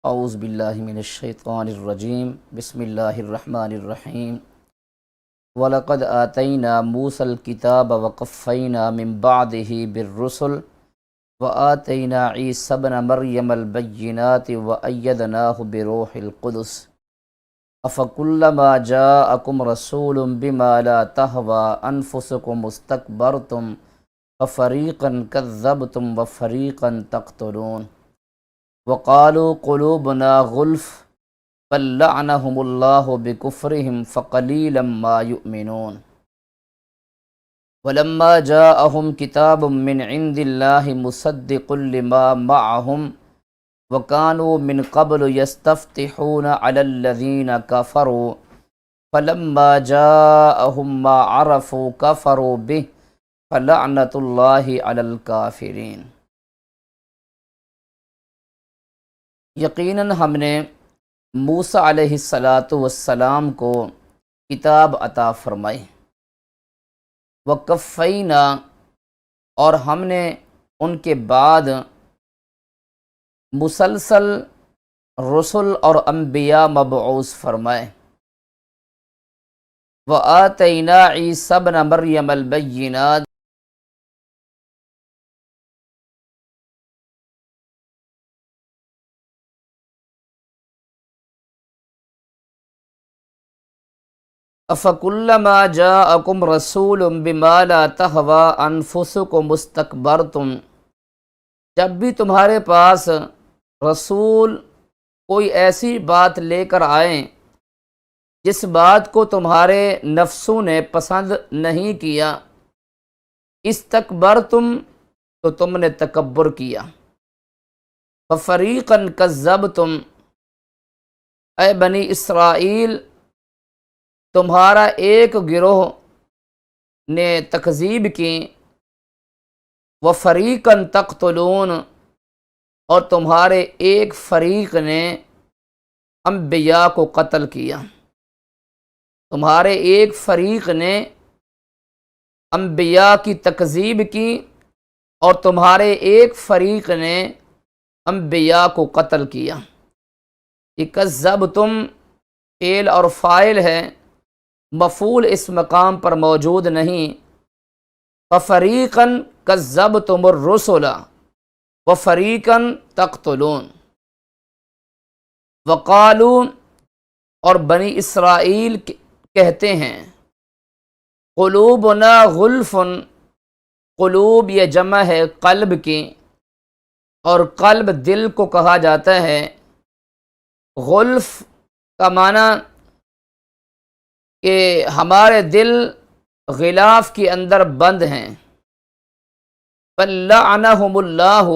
اعوذ باللہ من الشیطان الرجیم بسم اللہ الرحمن الرحیم وَلَقَدْ آتَيْنَا مُوسَى الْكِتَابَ وَقَفَّيْنَا مِن بَعْدِهِ بِالرُّسُلِ وَآتَيْنَا عِيسَى ابْنَ مَرْيَمَ الْبَيِّنَاتِ وَأَيَّدْنَاهُ بِرُوحِ الْقُدُسِ أَفَكُلَّمَا جَاءَكُمْ رَسُولٌ بِمَا لَا تَهْوَىٰ أَنفُسُكُمُ اسْتَكْبَرْتُمْ فَفَرِيقًا كَذَّبْتُمْ وَفَرِيقًا تَقْتُلُونَ وَقَالُوا قُلُوبُنَا غُلْفٌ بَل لَّعَنَهُمُ اللَّهُ بِكُفْرِهِمْ فَقَلِيلًا مَّا يُؤْمِنُونَ وَلَمَّا جَاءَهُمْ كِتَابٌ مِّنْ عِندِ اللَّهِ مُصَدِّقٌ لِّمَا مَعَهُمْ وَكَانُوا مِن قَبْلُ يَسْتَفْتِحُونَ عَلَى الَّذِينَ كَفَرُوا فَلَمَّا جَاءَهُم مَّا عَرَفُوا كَفَرُوا بِهِ فَلَعْنَةُ اللَّهِ عَلَى الْكَافِرِينَ۔ یقیناً ہم نے موسیٰ علیہ السلام کو کتاب عطا فرمائی، وقفینا، اور ہم نے ان کے بعد مسلسل رسل اور انبیاء مبعوث فرمائے، وآتینا عیسی ابن مریم البینات، افکلما جاءکم رسول بما لا تہویٰ انفسکم استکبرتم، جب بھی تمہارے پاس رسول کوئی ایسی بات لے کر آئیں جس بات کو تمہارے نفسوں نے پسند نہیں کیا، استکبرتم، تو تم نے تکبر کیا، ففریقا کذبتم، اے بنی اسرائیل تمہارا ایک گروہ نے تکذیب کی، وفریقا تقتلون، اور تمہارے ایک فریق نے انبیاء کو قتل کیا، تمہارے ایک فریق نے انبیاء کی تکذیب کی اور تمہارے ایک فریق نے انبیاء کو قتل کیا۔ یہ کذبتم فعل اور فاعل ہے، مفعول اس مقام پر موجود نہیں۔ ففریقا کذبتم الرسل وفریقا تقتلون، وقالوا، اور بنی اسرائیل کہتے ہیں، قلوبنا غلف، قلوب یہ جمع ہے قلب کی، اور قلب دل کو کہا جاتا ہے۔ غلف کا معنی کہ ہمارے دل غلاف کے اندر بند ہیں۔ فَلَعَنَهُمُ اللَّهُ،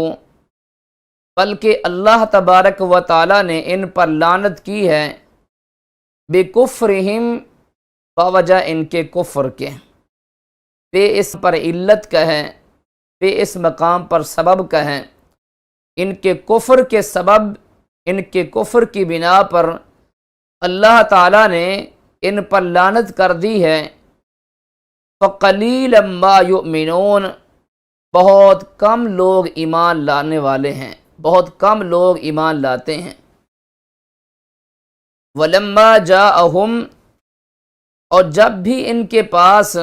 بلکہ اللہ تبارک و تعالی نے ان پر لعنت کی ہے، بِكُفْرِهِمْ، بوجہ ان کے کفر کے، بے اس پر علت کہیں، بے اس مقام پر سبب کہیں، ان کے کفر کے سبب، ان کے کفر کی بنا پر اللہ تعالی نے ان پر لعنت کر دی ہے۔ فَقَلِيلًا مَّا يُؤْمِنُونَ، بہت کم لوگ ایمان لانے والے ہیں، بہت کم لوگ ایمان لاتے ہیں۔ وَلَمَّا جَاءَهُمْ، اور جب بھی ان کے پاس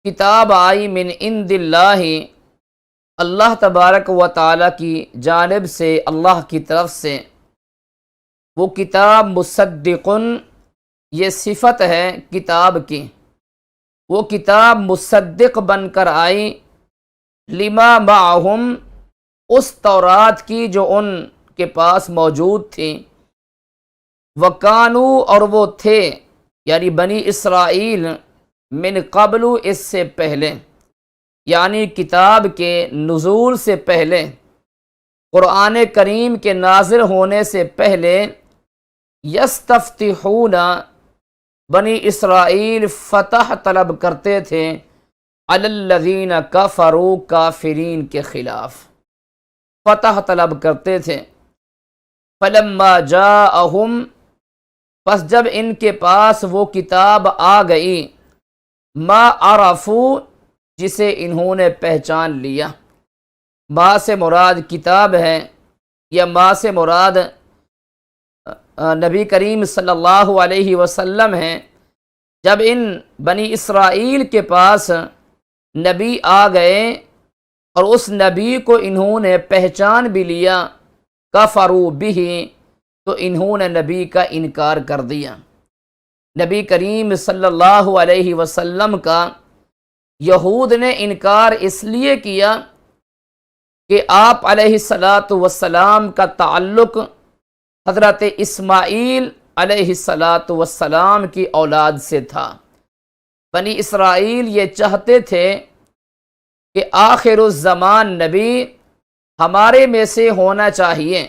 کتاب آئی، من عند اللہ، اللہ تبارک و تعالی کی جانب سے، اللہ کی طرف سے، وہ کتاب مصدقن، یہ صفت ہے کتاب کی، وہ کتاب مصدق بن کر آئی، لما معہم، اس تورات کی جو ان کے پاس موجود تھی، وکانو، اور وہ تھے یعنی بنی اسرائیل، من قبل، اس سے پہلے، یعنی کتاب کے نزول سے پہلے، قرآن کریم کے نازل ہونے سے پہلے، یستفتحون، بنی اسرائیل فتح طلب کرتے تھے، علی الذین کفروا، کافرین کے خلاف فتح طلب کرتے تھے۔ فلما جاءہم، پس جب ان کے پاس وہ کتاب آ گئی، ما عرفوا، جسے انہوں نے پہچان لیا، ما سے مراد کتاب ہے، یا ما سے مراد نبی کریم صلی اللہ علیہ وسلم ہیں، جب ان بنی اسرائیل کے پاس نبی آ گئے اور اس نبی کو انہوں نے پہچان بھی لیا، کفروا بہ، تو انہوں نے نبی کا انکار کر دیا۔ نبی کریم صلی اللہ علیہ وسلم کا یہود نے انکار اس لیے کیا کہ آپ علیہ الصلاۃ والسلام کا تعلق حضرت اسماعیل علیہ الصلاۃ والسلام کی اولاد سے تھا۔ بنی اسرائیل یہ چاہتے تھے کہ آخر الزمان نبی ہمارے میں سے ہونا چاہیے،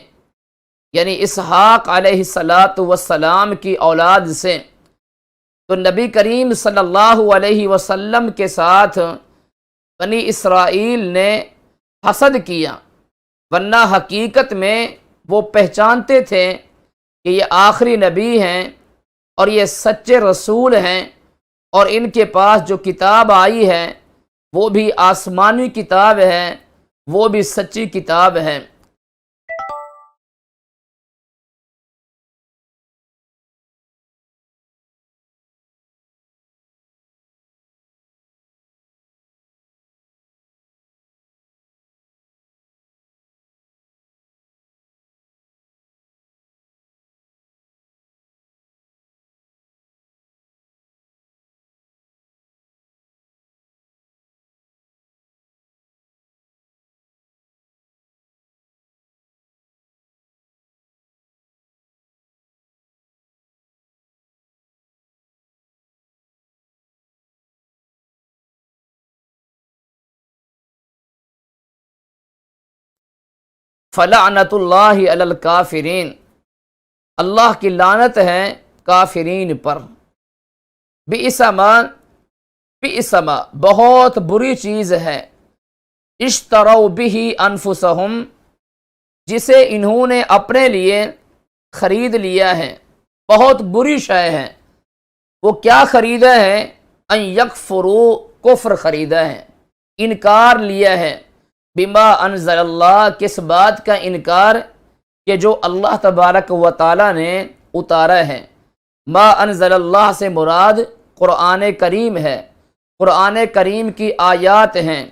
یعنی اسحاق علیہ الصلاۃ والسلام کی اولاد سے۔ تو نبی کریم صلی اللہ علیہ وسلم کے ساتھ بنی اسرائیل نے حسد کیا، ورنہ حقیقت میں وہ پہچانتے تھے کہ یہ آخری نبی ہیں اور یہ سچے رسول ہیں، اور ان کے پاس جو کتاب آئی ہے وہ بھی آسمانی کتاب ہے، وہ بھی سچی کتاب ہے۔ فلعنت اللہ علی الکافرین، اللہ کی لعنت ہے کافرین پر۔ بئس ما، بہت بری چیز ہے، اشتروا بہ انفسہم، جسے انہوں نے اپنے لیے خرید لیا ہے، بہت بری شے ہے۔ وہ کیا خریدا ہے؟ ان یکفروا، کفر خریدا ہے، انکار لیا ہے، بما انزل اللہ، کس بات کا انکار کہ جو اللہ تبارک و تعالی نے اتارا ہے۔ ما انزل اللہ سے مراد قرآن کریم ہے، قرآن کریم کی آیات ہیں۔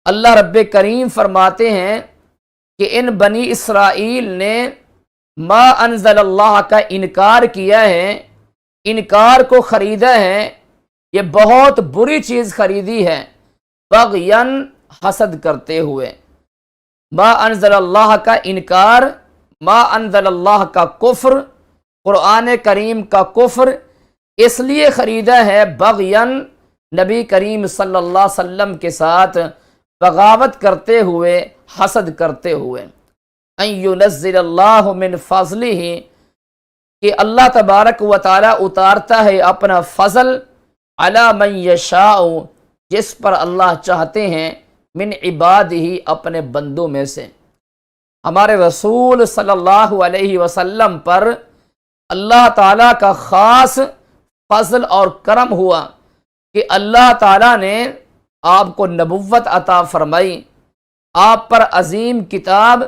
اللہ رب کریم فرماتے ہیں کہ ان بنی اسرائیل نے ما انزل اللہ کا انکار کیا ہے، انکار کو خریدا ہے، یہ بہت بری چیز خریدی ہے، بغین، حسد کرتے ہوئے۔ ما انزل اللہ کا انکار، ما انزل اللہ کا کفر، قرآن کریم کا کفر اس لیے خریدا ہے بغین، نبی کریم صلی اللہ علیہ وسلم کے ساتھ بغاوت کرتے ہوئے، حسد کرتے ہوئے۔ ان ینزل اللہ من فضلہ، کہ اللہ تبارک و تعالی اتارتا ہے اپنا فضل، علی من یشاء، جس پر اللہ چاہتے ہیں، من عبادہ، اپنے بندوں میں سے۔ ہمارے رسول صلی اللہ علیہ وسلم پر اللہ تعالیٰ کا خاص فضل اور کرم ہوا کہ اللہ تعالیٰ نے آپ کو نبوت عطا فرمائی، آپ پر عظیم کتاب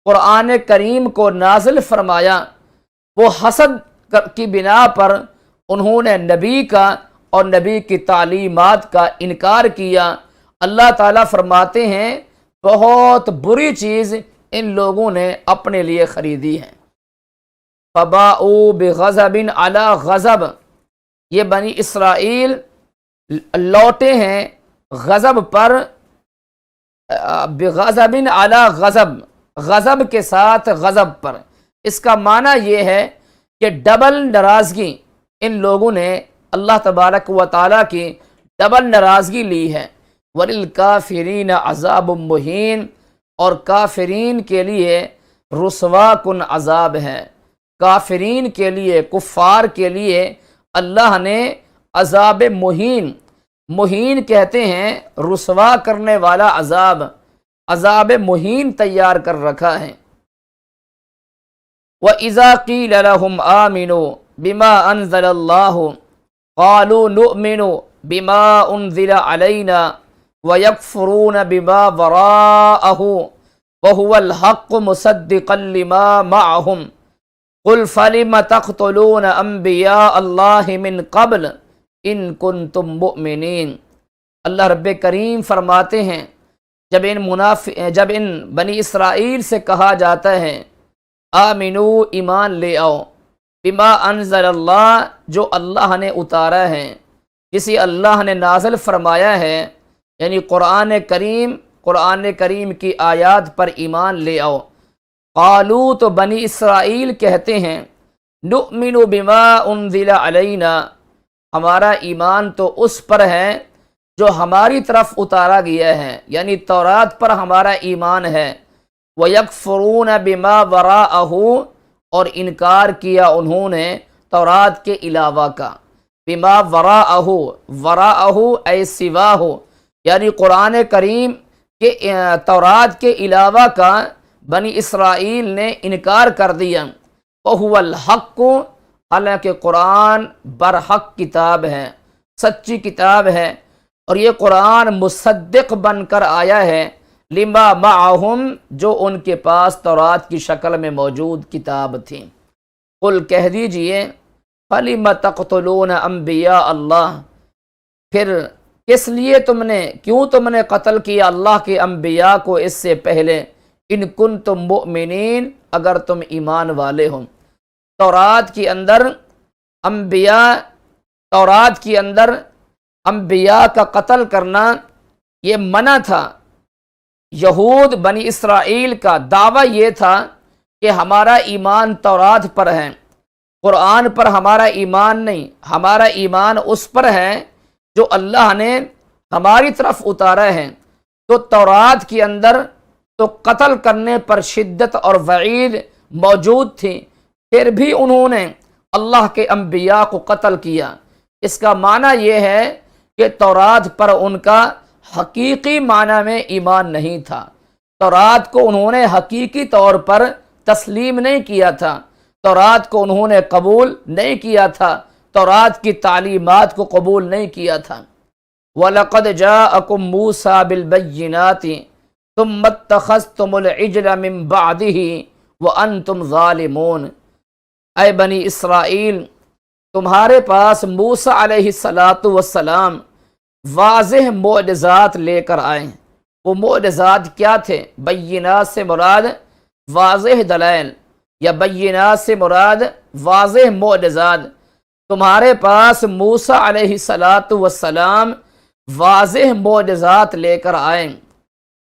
قرآن کریم کو نازل فرمایا۔ وہ حسد کی بنا پر انہوں نے نبی کا اور نبی کی تعلیمات کا انکار کیا۔ اللہ تعالیٰ فرماتے ہیں بہت بری چیز ان لوگوں نے اپنے لیے خریدی ہے۔ فباؤوا بغضب علی غضب، یہ بنی اسرائیل لوٹے ہیں غضب پر، بغضب علی غضب، غضب کے ساتھ غضب پر۔ اس کا معنی یہ ہے کہ ڈبل ناراضگی، ان لوگوں نے اللہ تبارک و تعالیٰ کی ڈبل ناراضگی لی ہے۔ وَلِلْكَافِرِينَ عَذَابٌ مُّهِينٌ، اور کافرین کے لیے رسوا کن عذاب ہے۔ کافرین کے لیے، کفار کے لیے اللہ نے عذاب مہین، مہین کہتے ہیں رسوا کرنے والا عذاب، عذاب مہین تیار کر رکھا ہے۔ وَإِذَا قِيلَ لَهُمْ آمِنُوا بِمَا أَنزَلَ اللَّهُ قَالُوا نُؤْمِنُ بِمَا أُنزِلَ عَلَيْنَا وَيَكْفُرُونَ بِمَا وَرَاءَهُ وَهُوَ الْحَقُّ مُصَدِّقًا لِمَا مَعَهُمْ قُلْ فَلِمَ تَقْتُلُونَ أَنْبِيَاءَ اللَّهِ مِنْ قَبْلِ إِن كُنْتُم مُؤْمِنِينَ۔ اللہ رب کریم فرماتے ہیں جب ان بنی اسرائیل سے کہا جاتا ہے آمنو ایمان لے آؤ، بما انزل اللہ جو اللہ نے اتارا ہے، جسے اللہ نے نازل فرمایا ہے، یعنی قرآن کریم کی آیات پر ایمان لے آؤ۔ قالو تو بنی اسرائیل کہتے ہیں نؤمن بما انزل علینا، ہمارا ایمان تو اس پر ہے جو ہماری طرف اتارا گیا ہے، یعنی تورات پر ہمارا ایمان ہے۔ وَيَكْفُرُونَ بِمَا وَرَاءَهُ، اور انکار کیا انہوں نے تورات کے علاوہ کا۔ بما وراءہ اے سواہ، یعنی قرآن کریم کے تورات کے علاوہ کا بنی اسرائیل نے انکار کر دیا۔ وَهُوَ الْحَقُّ، حالانکہ قرآن برحق کتاب ہے، سچی کتاب ہے، اور یہ قرآن مصدق بن کر آیا ہے لما معہم، جو ان کے پاس تورات کی شکل میں موجود کتاب تھی۔ قل کہہ دیجئے فَلِمَ تَقْتُلُونَ أَنْبِيَاءَ اللَّهِ، پھر کیوں تم نے قتل کیا اللہ کے انبیاء کو اس سے پہلے، ان کنتم مؤمنین، اگر تم ایمان والے ہو۔ تورات کے اندر انبیاء کا قتل کرنا یہ منع تھا۔ یہود بنی اسرائیل کا دعویٰ یہ تھا کہ ہمارا ایمان تورات پر ہے، قرآن پر ہمارا ایمان نہیں، ہمارا ایمان اس پر ہے جو اللہ نے ہماری طرف اتارا ہے۔ تو تورات کے اندر تو قتل کرنے پر شدت اور وعید موجود تھی، پھر بھی انہوں نے اللہ کے انبیاء کو قتل کیا۔ اس کا معنی یہ ہے کہ تورات پر ان کا حقیقی معنی میں ایمان نہیں تھا، تورات کو انہوں نے حقیقی طور پر تسلیم نہیں کیا تھا، تورات کو انہوں نے قبول نہیں کیا تھا، تورات کی تعلیمات کو قبول نہیں کیا تھا۔ وَلَقَدْ جَاءَكُم مُوسَىٰ بِالْبَيِّنَاتِ ثُمَّ اتَّخَذْتُمُ الْعِجْلَ مِن بَعْدِهِ وَأَنْتُمْ ظَالِمُونَ، اے بنی اسرائیل، تمہارے پاس موسیٰ علیہ السلام واضح معجزات لے کر آئے۔ وہ معجزات کیا تھے؟ بینات سے مراد واضح دلائل، یا بینات سے مراد واضح معجزات۔ تمہارے پاس موسیٰ علیہ السلام واضح معجزات لے کر آئے۔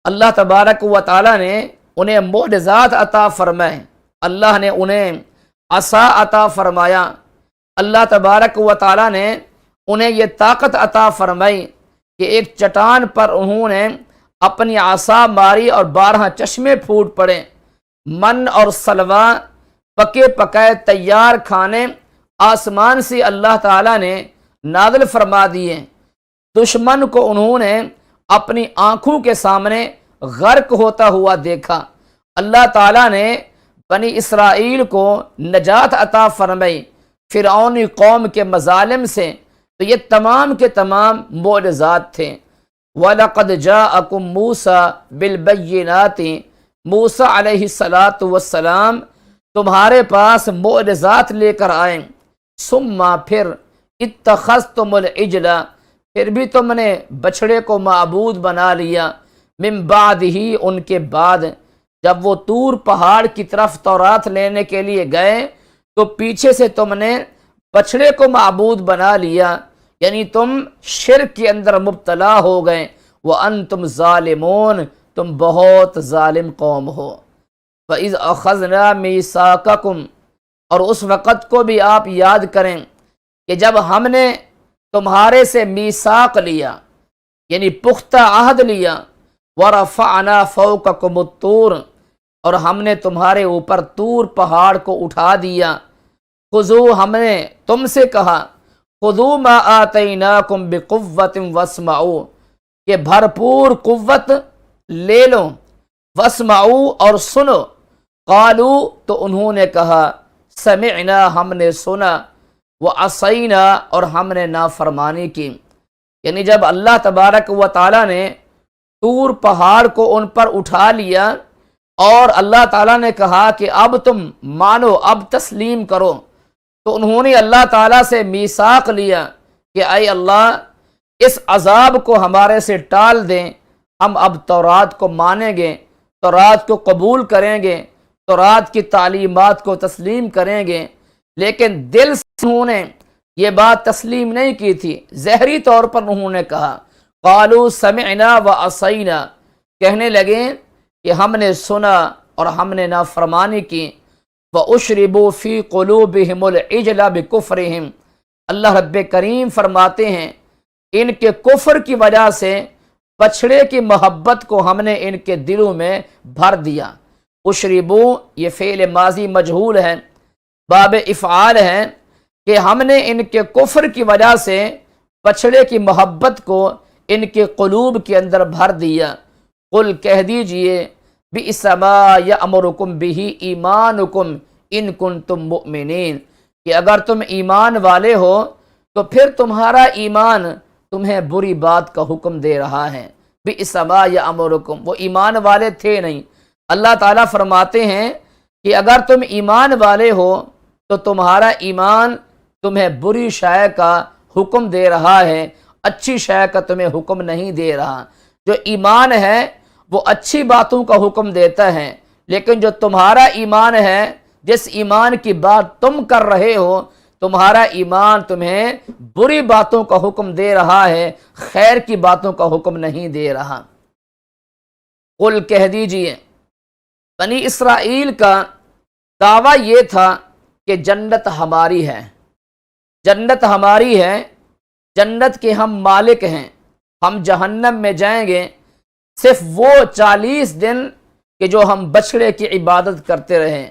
اللہ تبارک و تعالیٰ نے انہیں معجزات عطا فرمائے، اللہ نے انہیں عصا عطا فرمایا، اللہ تبارک و تعالیٰ نے انہیں یہ طاقت عطا فرمائی کہ ایک چٹان پر انہوں نے اپنی عصا ماری اور 12 چشمے پھوٹ پڑے۔ من اور سلوہ، پکے پکائے تیار کھانے آسمان سے اللہ تعالیٰ نے نازل فرما دیے۔ دشمن کو انہوں نے اپنی آنکھوں کے سامنے غرق ہوتا ہوا دیکھا۔ اللہ تعالیٰ نے بنی اسرائیل کو نجات عطا فرمائی فرعونی قوم کے مظالم سے۔ تو یہ تمام کے تمام معجزات تھے۔ وَلَقَدْ جَاءَكُم مُوسَىٰ بِالْبَيِّنَاتِ، موسیٰ علیہ السلام تمہارے پاس معجزات لے کر آئے۔ ثُمَّ پھر اتَّخَذْتُمُ الْعِجْلَ، پھر بھی تم نے بچھڑے کو معبود بنا لیا، من بعدہ، ان کے بعد۔ جب وہ طور پہاڑ کی طرف تورات لینے کے لیے گئے تو پیچھے سے تم نے بچھڑے کو معبود بنا لیا، یعنی تم شرک کے اندر مبتلا ہو گئے۔ وَأَنْتُمْ ظَالِمُونَ، تم بہت ظالم قوم ہو۔ وَإِذْ أَخَذْنَا مِيثَاقَكُمْ، اور اس وقت کو بھی آپ یاد کریں کہ جب ہم نے تمہارے سے میثاق لیا، یعنی پختہ عہد لیا۔ وَرَفَعْنَا فَوْقَكُمُ الطُّورَ، اور ہم نے تمہارے اوپر طور پہاڑ کو اٹھا دیا۔ خُذُوا، ہم نے تم سے کہا خُذُوا مَا آتَيْنَاكُمْ بِقُوَّةٍ وَاسْمَعُوا، کہ بھرپور قوت لے لو، واسمعوا، اور سنو۔ قالوا، تو انہوں نے کہا سمعنا، ہم نے سنا، وعصینا، اور ہم نے نافرمانی کی۔ یعنی جب اللہ تبارک و تعالیٰ نے طور پہاڑ کو ان پر اٹھا لیا اور اللہ تعالیٰ نے کہا کہ اب تم مانو، اب تسلیم کرو، تو انہوں نے اللہ تعالیٰ سے میثاق لیا کہ اے اللہ اس عذاب کو ہمارے سے ٹال دیں، ہم اب تورات کو مانیں گے، تورات کو قبول کریں گے، تورات کی تعلیمات کو تسلیم کریں گے۔ لیکن دل سے انہوں نے یہ بات تسلیم نہیں کی تھی، ظاہری طور پر انہوں نے کہا قالوا سمعنا وعصینا، کہنے لگے کہ ہم نے سنا اور ہم نے نافرمانی کی۔ وَأُشْرِبُوا فِي قُلُوبِهِمُ الْعِجْلَ بِكُفْرِهِمْ، اللہ رب کریم فرماتے ہیں ان کے کفر کی وجہ سے بچھڑے کی محبت کو ہم نے ان کے دلوں میں بھر دیا۔ اشربو یہ فعل ماضی مجہول ہے، باب افعال ہے کہ ہم نے ان کے کفر کی وجہ سے بچھڑے کی محبت کو ان کے قلوب کے اندر بھر دیا۔ قل کہہ دیجئے بئس ما یأمرکم بہ ایمانکم ان کنتم مؤمنین، کہ اگر تم ایمان والے ہو تو پھر تمہارا ایمان تمہیں بری بات کا حکم دے رہا ہے۔ بئس ما یأمرکم، وہ ایمان والے تھے نہیں۔ اللہ تعالیٰ فرماتے ہیں کہ اگر تم ایمان والے ہو تو تمہارا ایمان تمہیں بری شے کا حکم دے رہا ہے، اچھی شے کا تمہیں حکم نہیں دے رہا۔ جو ایمان ہے وہ اچھی باتوں کا حکم دیتا ہے، لیکن جو تمہارا ایمان ہے، جس ایمان کی بات تم کر رہے ہو، تمہارا ایمان تمہیں بری باتوں کا حکم دے رہا ہے، خیر کی باتوں کا حکم نہیں دے رہا۔ قل کہہ دیجئے بنی اسرائیل کا دعویٰ یہ تھا کہ جنت ہماری ہے، جنت ہماری ہے، جنت کے ہم مالک ہیں، ہم جہنم میں جائیں گے صرف وہ 40 دن کہ جو ہم بچڑے کی عبادت کرتے رہیں۔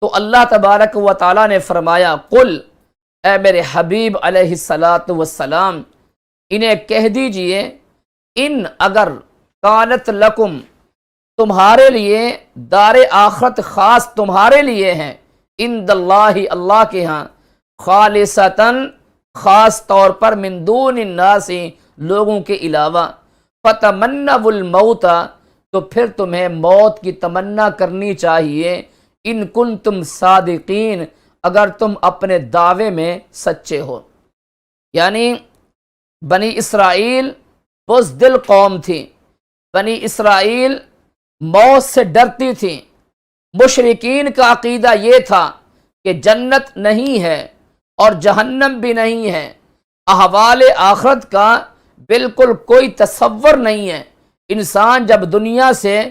تو اللہ تبارک و تعالیٰ نے فرمایا قل، اے میرے حبیب علیہ السلام انہیں کہہ دیجئے ان اگر کانت لکم، تمہارے لیے دار آخرت خاص تمہارے لیے ہیں، عند اللہ اللہ کے ہاں، خالصتاً خاص طور پر من دون الناس لوگوں کے علاوہ، فتمنوا الموت، تو پھر تمہیں موت کی تمنا کرنی چاہیے، ان کنتم صادقین، اگر تم اپنے دعوے میں سچے ہو۔ یعنی بنی اسرائیل بزدل قوم تھی، بنی اسرائیل موت سے ڈرتی تھی۔ مشرکین کا عقیدہ یہ تھا کہ جنت نہیں ہے اور جہنم بھی نہیں ہے، احوال آخرت کا بالکل کوئی تصور نہیں ہے۔ انسان جب دنیا سے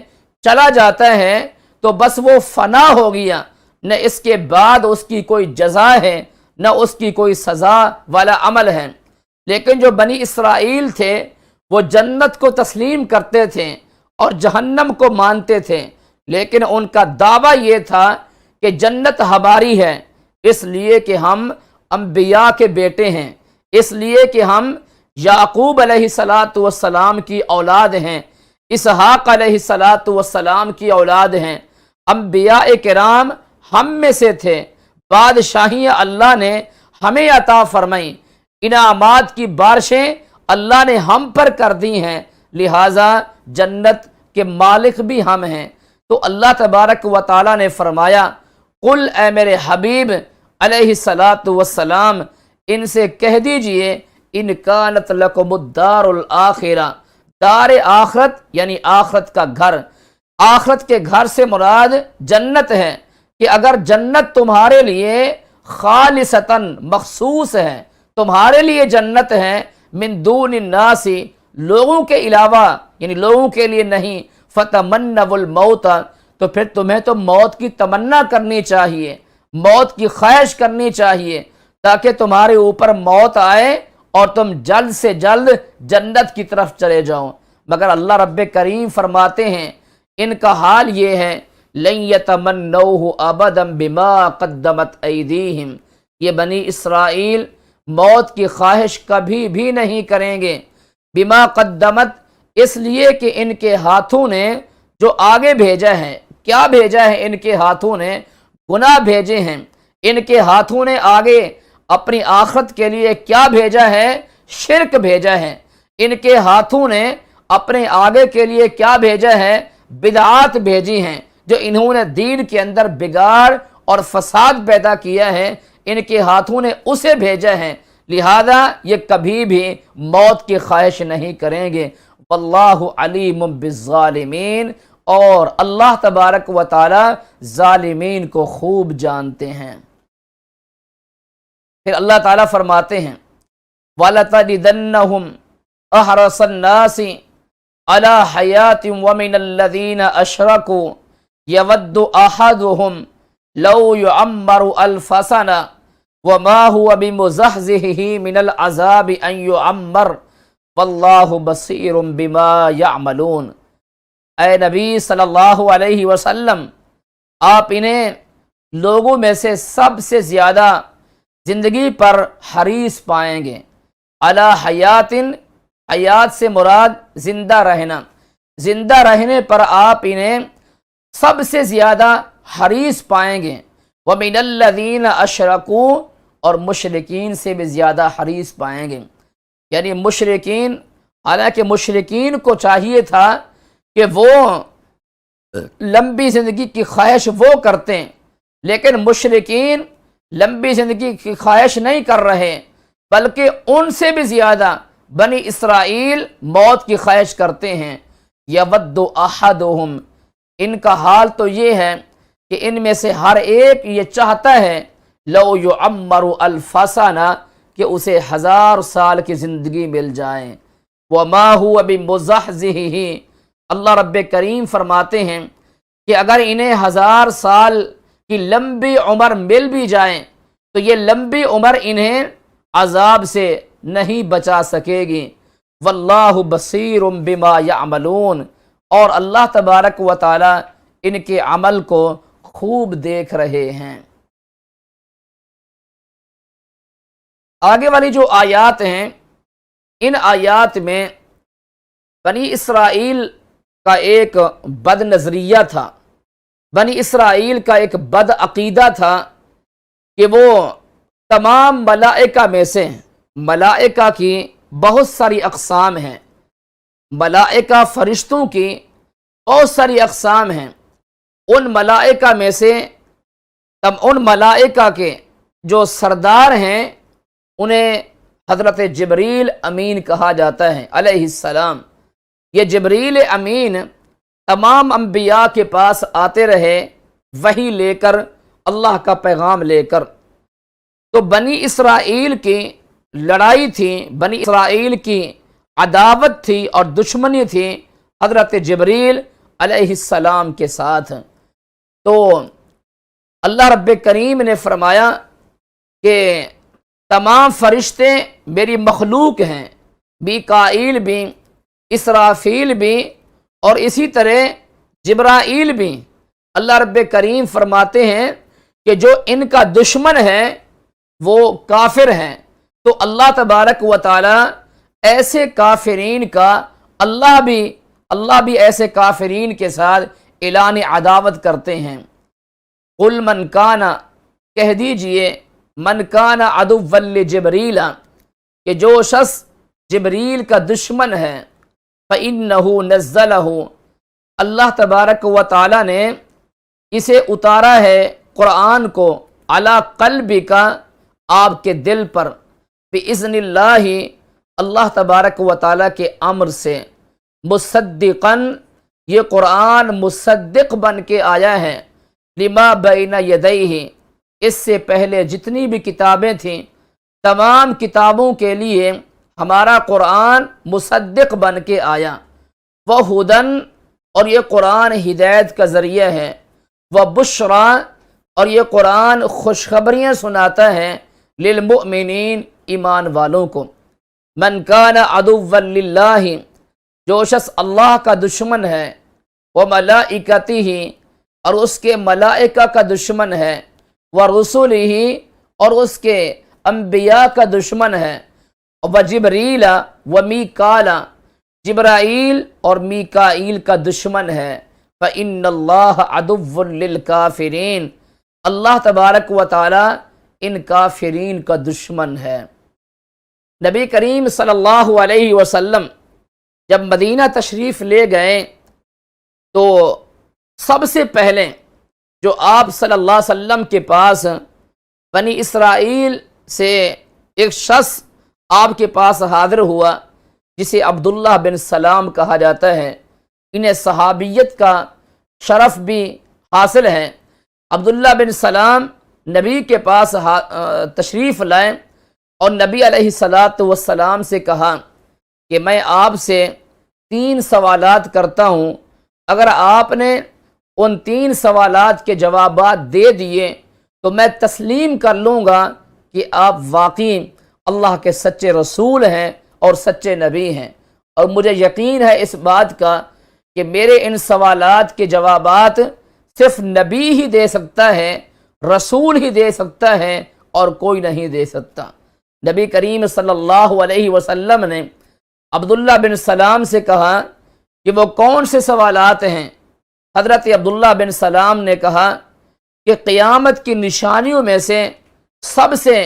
چلا جاتا ہے تو بس وہ فنا ہو گیا، نہ اس کے بعد اس کی کوئی جزا ہے، نہ اس کی کوئی سزا والا عمل ہے۔ لیکن جو بنی اسرائیل تھے وہ جنت کو تسلیم کرتے تھے اور جہنم کو مانتے تھے، لیکن ان کا دعویٰ یہ تھا کہ جنت ہماری ہے، اس لیے کہ ہم انبیاء کے بیٹے ہیں، اس لیے کہ ہم یعقوب علیہ السلام کی اولاد ہیں، اسحاق علیہ السلام کی اولاد ہیں، انبیاء کرام ہم میں سے تھے، بادشاہیاں اللہ نے ہمیں عطا فرمائیں، انعامات کی بارشیں اللہ نے ہم پر کر دی ہیں، لہٰذا جنت کے مالک بھی ہم ہیں۔ تو اللہ تبارک و تعالیٰ نے فرمایا قل، اے میرے حبیب علیہ السلام ان سے کہہ دیجئے ان کانت لکم الدار الآخرہ، دار آخرت یعنی آخرت کا گھر، آخرت کے گھر سے مراد جنت ہے، کہ اگر جنت تمہارے لیے خالصتاً مخصوص ہے، تمہارے لیے جنت ہے، من دون الناس لوگوں کے علاوہ یعنی لوگوں کے لیے نہیں، فتمنوا الموت، تو پھر تمہیں تو موت کی تمنا کرنی چاہیے، موت کی خواہش کرنی چاہیے، تاکہ تمہارے اوپر موت آئے اور تم جلد سے جلد جنت کی طرف چلے جاؤ۔ مگر اللہ رب کریم فرماتے ہیں ان کا حال یہ ہے لن یتمنوہ ابدا بما قدمت ایدیہم، یہ بنی اسرائیل موت کی خواہش کبھی بھی نہیں کریں گے، بما قدمت اس لیے کہ ان کے ہاتھوں نے جو آگے بھیجا ہے، کیا بھیجا ہے ان کے ہاتھوں نے؟ گناہ بھیجے ہیں، ان کے ہاتھوں نے آگے اپنی آخرت کے لیے کیا بھیجا ہے؟ شرک بھیجا ہے۔ ان کے ہاتھوں نے اپنے آگے کے لیے کیا بھیجا ہے؟ بدعات بھیجی ہیں، جو انہوں نے دین کے اندر بگاڑ اور فساد پیدا کیا ہے، ان کے ہاتھوں نے اسے بھیجا ہے، لہذا یہ کبھی بھی موت کی خواہش نہیں کریں گے۔ واللہ علیم بالظالمین، اور اللہ تبارک و تعالی ظالمین کو خوب جانتے ہیں۔ پھر اللہ تعالیٰ فرماتے ہیں وَلَتَجِدَنَّهُمْ أَحْرَصَ النَّاسِ عَلَى حَيَاةٍ وَمِنَ الَّذِينَ أَشْرَكُوا يَوَدُّ أَحَدُهُمْ لَوْ يُعَمَّرُ أَلْفَ سَنَةٍ وَمَا هُوَ بِمُزَحْزِحِهِ مِنَ الْعَذَابِ أَنْ يُعَمَّرَ وَاللَّهُ بَصِيرٌ بِمَا يَعْمَلُونَ۔ اے نبی صلی اللہ علیہ وسلم، آپ انہیں لوگوں میں سے سب سے زیادہ زندگی پر حریص پائیں گے۔ علی حیاتن، حیات سے مراد زندہ رہنا، زندہ رہنے پر آپ انہیں سب سے زیادہ حریص پائیں گے۔ وَمِنَ الَّذِينَ أَشْرَكُوا، اور مشرکین سے بھی زیادہ حریص پائیں گے۔ یعنی مشرکین، حالانکہ مشرکین کو چاہیے تھا کہ وہ لمبی زندگی کی خواہش وہ کرتے ہیں، لیکن مشرکین لمبی زندگی کی خواہش نہیں کر رہے، بلکہ ان سے بھی زیادہ بنی اسرائیل موت کی خواہش کرتے ہیں۔ یود احدہم، ان کا حال تو یہ ہے کہ ان میں سے ہر ایک یہ چاہتا ہے لو یعمر الف سنہ، کہ اسے 1000 سال کی زندگی مل جائے۔ وما هو بمزحزحہ، اللہ رب کریم فرماتے ہیں کہ اگر انہیں 1000 سال کی لمبی عمر مل بھی جائیں تو یہ لمبی عمر انہیں عذاب سے نہیں بچا سکے گی۔ واللہ بصیر بما یعملون، اور اللہ تبارک و تعالی ان کے عمل کو خوب دیکھ رہے ہیں۔ آگے والی جو آیات ہیں، ان آیات میں بنی اسرائیل کا ایک بد نظریہ تھا، بنی اسرائیل کا ایک بد عقیدہ تھا کہ وہ تمام ملائکہ میں سے، ملائکہ کی بہت ساری اقسام ہیں، ملائکہ فرشتوں کی بہت ساری اقسام ہیں، ان ملائکہ میں سے ان ملائکہ کے جو سردار ہیں انہیں حضرت جبریل امین کہا جاتا ہے علیہ السلام۔ یہ جبریل امین تمام انبیاء کے پاس آتے رہے وحی لے کر، اللہ کا پیغام لے کر۔ تو بنی اسرائیل کی لڑائی تھی، بنی اسرائیل کی عداوت تھی اور دشمنی تھی حضرت جبریل علیہ السلام کے ساتھ۔ تو اللہ رب کریم نے فرمایا کہ تمام فرشتے میری مخلوق ہیں، میکائیل بھی، اسرافیل بھی، اور اسی طرح جبرائیل بھی۔ اللہ رب کریم فرماتے ہیں کہ جو ان کا دشمن ہے وہ کافر ہیں، تو اللہ تبارک و تعالی ایسے کافرین کا اللہ بھی ایسے کافرین کے ساتھ اعلان عداوت کرتے ہیں۔ قل من کانا، کہہ دیجئے، من کانا عدوا لجبریل، کہ جو شخص جبریل کا دشمن ہے، فإنہ نزلہ، اللہ تبارک و تعالی نے اسے اتارا ہے قرآن کو، علی قلبک، آپ کے دل پر، بإذن اللہ، اللہ تبارک و تعالی کے امر سے، مصدقاً، یہ قرآن مصدق بن کے آیا ہے، لما بین یدیہ، اس سے پہلے جتنی بھی کتابیں تھیں تمام کتابوں کے لیے ہمارا قرآن مصدق بن کے آیا۔ وہدن، اور یہ قرآن ہدایت کا ذریعہ ہے، وبشریٰ، اور یہ قرآن خوشخبریاں سناتا ہے، للمؤمنین، ایمان والوں کو۔ من کان عدوا للہ، جو شخص اللہ کا دشمن ہے، وملائکتہ، اور اس کے ملائکہ کا دشمن ہے، ورسلہ، اور اس کے انبیاء کا دشمن ہے، وجبریل ومیکال، جبرائیل اور میکائیل کا دشمن ہے، فإن اللہ عدو للکافرین، اللہ تبارک و تعالی ان کافرین کا دشمن ہے۔ نبی کریم صلی اللہ علیہ وسلم جب مدینہ تشریف لے گئے تو سب سے پہلے جو آپ صلی اللہ علیہ وسلم کے پاس بنی اسرائیل سے ایک شخص آپ کے پاس حاضر ہوا جسے عبداللہ بن سلام کہا جاتا ہے، انہیں صحابیت کا شرف بھی حاصل ہے۔ عبداللہ بن سلام نبی کے پاس تشریف لائے اور نبی علیہ الصلاۃ والسلام سے کہا کہ میں آپ سے 3 سوالات کرتا ہوں، اگر آپ نے ان 3 سوالات کے جوابات دے دیے تو میں تسلیم کر لوں گا کہ آپ واقعی اللہ کے سچے رسول ہیں اور سچے نبی ہیں، اور مجھے یقین ہے اس بات کا کہ میرے ان سوالات کے جوابات صرف نبی ہی دے سکتا ہے، رسول ہی دے سکتا ہے، اور کوئی نہیں دے سکتا۔ نبی کریم صلی اللہ علیہ وسلم نے عبداللہ بن سلام سے کہا کہ وہ کون سے سوالات ہیں؟ حضرت عبداللہ بن سلام نے کہا کہ قیامت کی نشانیوں میں سے سب سے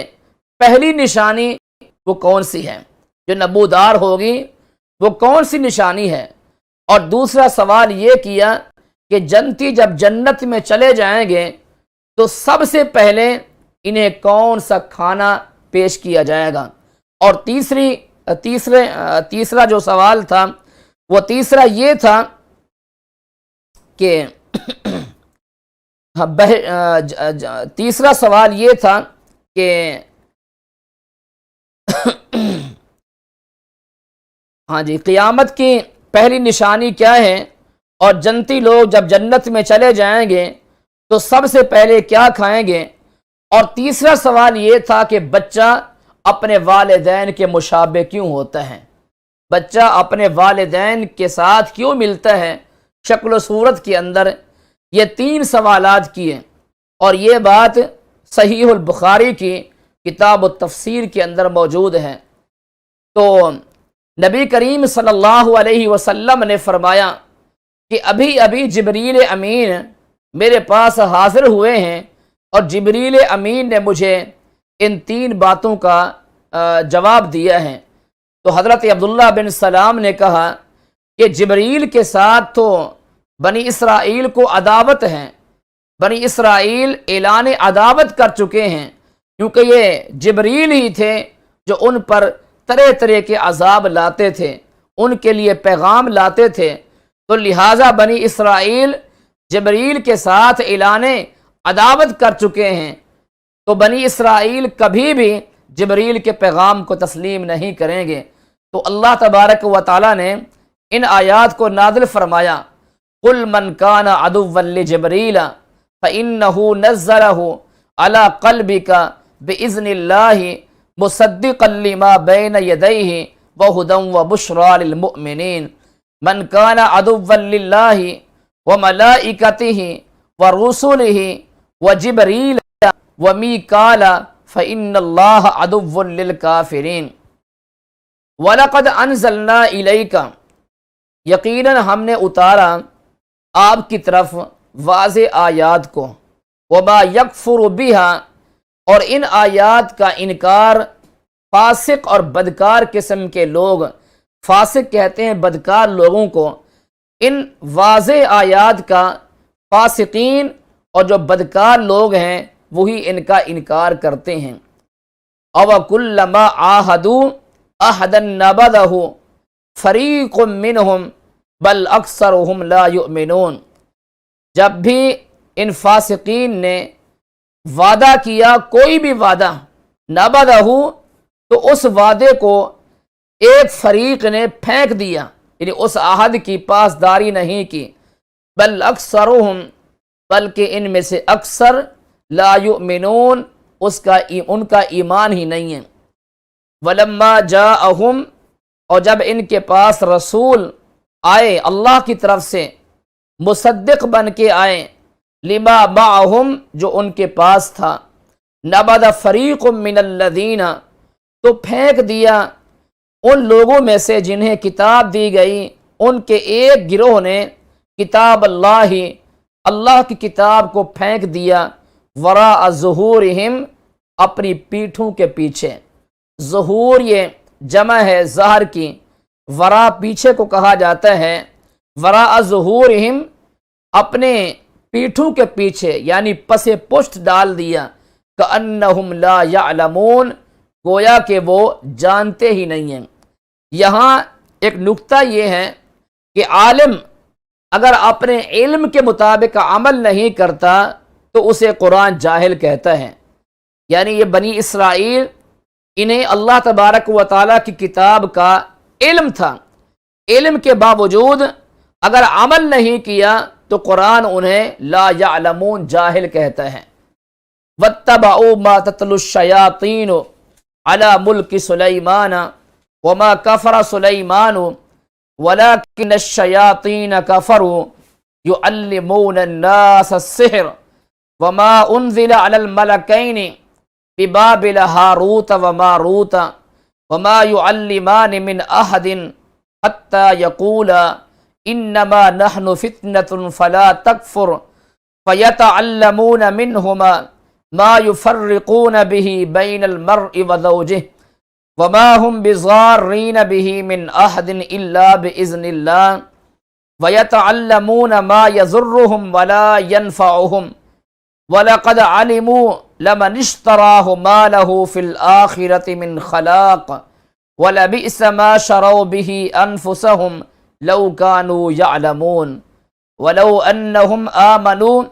پہلی نشانی وہ کون سی ہے جو نمودار ہوگی، وہ کون سی نشانی ہے؟ اور دوسرا سوال یہ کیا کہ جنتی جب جنت میں چلے جائیں گے تو سب سے پہلے انہیں کون سا کھانا پیش کیا جائے گا؟ اور تیسرا جو سوال تھا وہ تیسرا یہ تھا کہ تیسرا سوال یہ تھا کہ ہاں جی، قیامت کی پہلی نشانی کیا ہے اور جنتی لوگ جب جنت میں چلے جائیں گے تو سب سے پہلے کیا کھائیں گے؟ اور تیسرا سوال یہ تھا کہ بچہ اپنے والدین کے مشابہ کیوں ہوتا ہے؟ بچہ اپنے والدین کے ساتھ کیوں ملتا ہے شکل و صورت کے اندر؟ یہ 3 سوالات کیے، اور یہ بات صحیح البخاری کی کتاب التفسیر کے اندر موجود ہے۔ تو نبی کریم صلی اللہ علیہ وسلم نے فرمایا کہ ابھی ابھی جبریل امین میرے پاس حاضر ہوئے ہیں، اور جبریل امین نے مجھے ان 3 باتوں کا جواب دیا ہے۔ تو حضرت عبداللہ بن سلام نے کہا کہ جبریل کے ساتھ تو بنی اسرائیل کو عداوت ہے، بنی اسرائیل اعلان عداوت کر چکے ہیں، کیونکہ یہ جبریل ہی تھے جو ان پر طرح طرح کے عذاب لاتے تھے، ان کے لیے پیغام لاتے تھے، تو لہٰذا بنی اسرائیل جبریل کے ساتھ اعلان عداوت کر چکے ہیں، تو بنی اسرائیل کبھی بھی جبریل کے پیغام کو تسلیم نہیں کریں گے۔ تو اللہ تبارک و تعالیٰ نے ان آیات کو نازل فرمایا، قُلْ مَنْ كَانَ عَدُوًّا لِجِبْرِيلَ فَإِنَّهُ نَزَّلَهُ عَلَىٰ قَلْبِكَ بِإِذْنِ اللَّهِ مُصَدِّقًا لِمَا بَيْنَ يَدَيْهِ وَهُدًى وَبُشْرَىٰ لِلْمُؤْمِنِينَ مَنْ كَانَ عَدُوًّا لِلَّهِ وَمَلَائِكَتِهِ وَرُسُلِهِ وَجِبْرِيلَ وَمِيكَالَ فَإِنَّ اللَّهَ عَدُوٌّ لِلْكَافِرِينَ وَلَقَدْ أَنزَلْنَا إِلَيْكَ یقیناً ہم نے اتارا آپ کی طرف واضح آیات کو، وَمَا يَكْفُرُ بِهَا اور ان آیات کا انکار فاسق اور بدکار قسم کے لوگ، فاسق کہتے ہیں بدکار لوگوں کو، ان واضح آیات کا فاسقین اور جو بدکار لوگ ہیں وہی ان کا انکار کرتے ہیں۔ أَوَكُلَّمَا عَاهَدُوا عَهْدًا نَبَذَهُ فَرِيقٌ مِّنْهُمْ بَلْ أَكْثَرُهُمْ لَا يُؤْمِنُونَ جب بھی ان فاسقین نے وعدہ کیا، کوئی بھی وعدہ، نَبَذَهُ تو اس وعدے کو ایک فریق نے پھینک دیا، یعنی اس عہد کی پاسداری نہیں کی، بل اکثرهم بلکہ ان میں سے اکثر لا یؤمنون ان کا ایمان ہی نہیں ہے۔ ولما جاءہم اور جب ان کے پاس رسول آئے اللہ کی طرف سے، مصدق بن کے آئے، لما معہم جو ان کے پاس تھا، نبذ فریق من الذین تو پھینک دیا ان لوگوں میں سے جنہیں کتاب دی گئی، ان کے ایک گروہ نے کتاب اللہ کی کتاب کو پھینک دیا، وراء ظہورہم اپنی پیٹھوں کے پیچھے۔ ظہور یہ جمع ہے ظہر کی، ورا پیچھے کو کہا جاتا ہے، وراء ظہورہم اپنے پیٹھوں کے پیچھے یعنی پس پشت ڈال دیا، کأنہم لا یعلمون، گویا کہ وہ جانتے ہی نہیں ہیں۔ یہاں ایک نکتہ یہ ہے کہ عالم اگر اپنے علم کے مطابق عمل نہیں کرتا تو اسے قرآن جاہل کہتا ہے۔ یعنی یہ بنی اسرائیل، انہیں اللہ تبارک و تعالیٰ کی کتاب کا علم تھا، علم کے باوجود اگر عمل نہیں کیا تو قرآن انہیں لا یعلمون، جاہل کہتا ہے۔ واتبعوا ما تتلو الشیاطین علی ملک سلیمان وما کفر سلیمان ولکن الشیاطین کفروا یعلمون الناس السحر وما انزل علی الملکین ببابل ہاروت وماروت وما يعلمان من احد حتى يقولا انما نحن فتنة فلا تكفر فيتعلمون منهما ما يفرقون به بين المرء وزوجه وما هم بضارين به من احد الا باذن الله ويتعلمون ما يضرهم ولا ينفعهم وَلَقَدْ عَلِمُوا لَمَنِ اشْتَرَاهُ مَا لَهُ فِي الْآخِرَةِ مِنْ خَلَاقٍ وَلَبِئْسَ مَا شَرَوْا بِهِ أَنفُسَهُمْ لَوْ كَانُوا يَعْلَمُونَ وَلَوْ أَنَّهُمْ آمَنُوا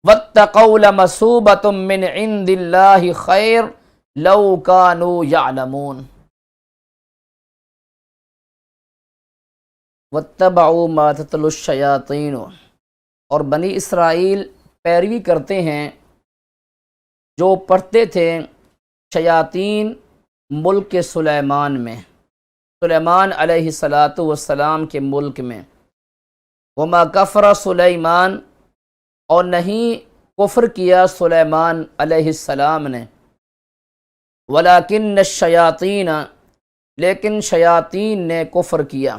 وَاتَّقَوْا لَمَثُوبَةٌ مِّنْ عِندِ اللَّهِ خَيْرٌ لَوْ كَانُوا يَعْلَمُونَ وَاتَّبَعُوا مَا تَتْلُو الشَّيَاطِينُ، اور بنی اسرائیل پیروی کرتے ہیں جو پڑھتے تھے شیاطین ملک سلیمان میں، سلیمان علیہ السلام کے ملک میں۔ وما کفر سلیمان، اور نہیں کفر کیا سلیمان علیہ السلام نے، ولکن الشیاطین، لیکن شیاطین نے کفر کیا،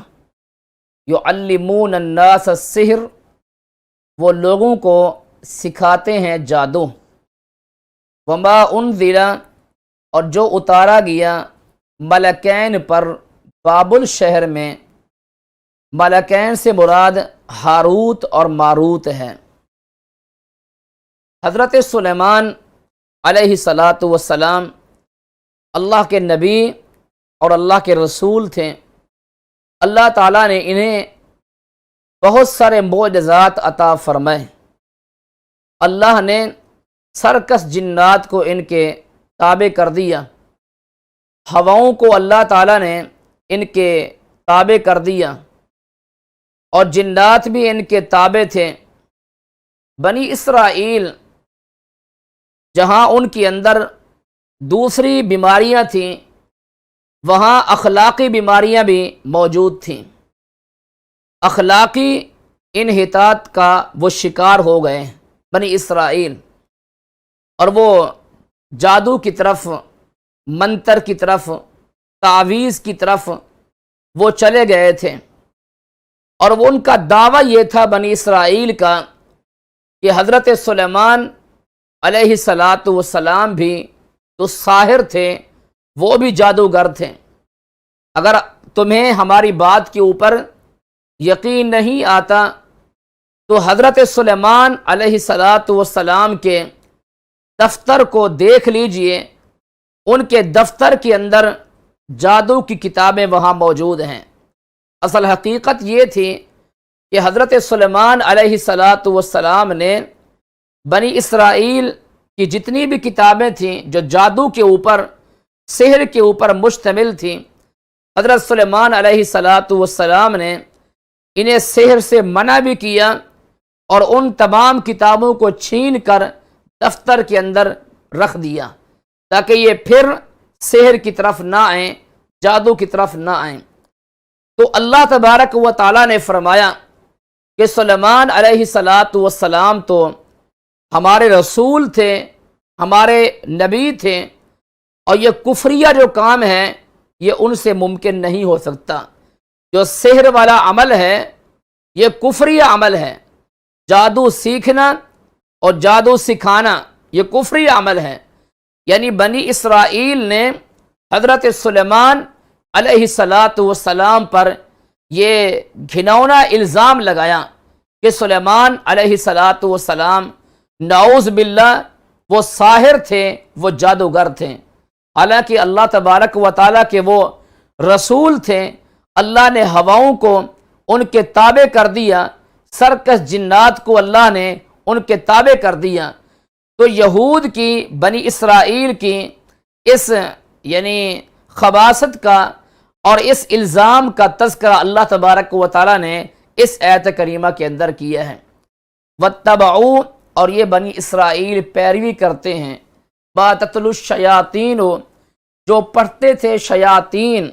یعلمون الناس السحر، وہ لوگوں کو سکھاتے ہیں جادو، وما انزل، اور جو اتارا گیا ملکین پر بابل شہر میں، ملکین سے مراد ہاروت اور ماروت ہے۔ حضرت سلیمان علیہ السلام اللہ کے نبی اور اللہ کے رسول تھے۔ اللہ تعالیٰ نے انہیں بہت سارے معجزات عطا فرمائے۔ اللہ نے سرکس جنات کو ان کے تابع کر دیا، ہواؤں کو اللہ تعالیٰ نے ان کے تابع کر دیا، اور جنات بھی ان کے تابع تھے۔ بنی اسرائیل جہاں ان کے اندر دوسری بیماریاں تھیں، وہاں اخلاقی بیماریاں بھی موجود تھیں۔ اخلاقی انحطاط کا وہ شکار ہو گئے بنی اسرائیل، اور وہ جادو کی طرف، منتر کی طرف، تعویذ کی طرف وہ چلے گئے تھے۔ اور وہ ان کا دعویٰ یہ تھا بنی اسرائیل کا کہ حضرت سلیمان علیہ السلام بھی تو ساحر تھے، وہ بھی جادوگر تھے۔ اگر تمہیں ہماری بات کے اوپر یقین نہیں آتا تو حضرت سلیمان علیہ السلام کے دفتر کو دیکھ لیجئے، ان کے دفتر کے اندر جادو کی کتابیں وہاں موجود ہیں۔ اصل حقیقت یہ تھی کہ حضرت سلیمان علیہ السلام نے بنی اسرائیل کی جتنی بھی کتابیں تھیں جو جادو کے اوپر، سحر کے اوپر مشتمل تھیں، حضرت سلیمان علیہ السلام نے انہیں سحر سے منع بھی کیا، اور ان تمام کتابوں کو چھین کر دفتر کے اندر رکھ دیا تاکہ یہ پھر سحر کی طرف نہ آئیں، جادو کی طرف نہ آئیں۔ تو اللہ تبارک و تعالیٰ نے فرمایا کہ سلیمان علیہ السلام تو ہمارے رسول تھے، ہمارے نبی تھے، اور یہ کفریہ جو کام ہے یہ ان سے ممکن نہیں ہو سکتا۔ جو سحر والا عمل ہے یہ کفریہ عمل ہے، جادو سیکھنا اور جادو سکھانا یہ کفری عمل ہے۔ یعنی بنی اسرائیل نے حضرت سلیمان علیہ السلام پر یہ گھنونا الزام لگایا کہ سلیمان علیہ السلام نعوذ باللہ وہ ساحر تھے، وہ جادوگر تھے، حالانکہ اللہ تبارک و تعالیٰ کے وہ رسول تھے۔ اللہ نے ہواؤں کو ان کے تابع کر دیا، سرکش جنات کو اللہ نے ان کے تابع کر دیا۔ تو یہود کی، بنی اسرائیل کی اس یعنی خباثت کا اور اس الزام کا تذکرہ اللہ تبارک و تعالیٰ نے اس آیت کریمہ کے اندر کیا ہے۔ وَاتَّبَعُوا، اور یہ بنی اسرائیل پیروی کرتے ہیں، مَا تَتْلُو الشَّيَاطِينُ، جو پڑھتے تھے شیاطین،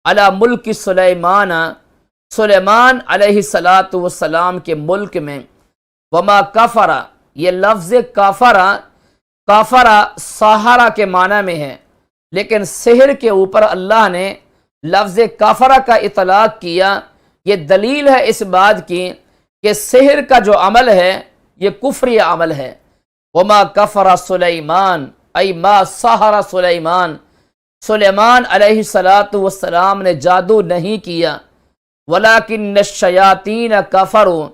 علی ملک سلیمان، سلیمان علیہ السلام کے ملک میں۔ وما کفر، یہ لفظ کافرہ ساحرہ کے معنی میں ہے، لیکن سحر کے اوپر اللہ نے لفظ کافرہ کا اطلاق کیا۔ یہ دلیل ہے اس بات کی کہ سحر کا جو عمل ہے یہ کفری عمل ہے۔ وما کفر سلیمان ای ما سحر سلیمان، سلیمان علیہ السلام نے جادو نہیں کیا، ولیکن الشیاطین کفروا،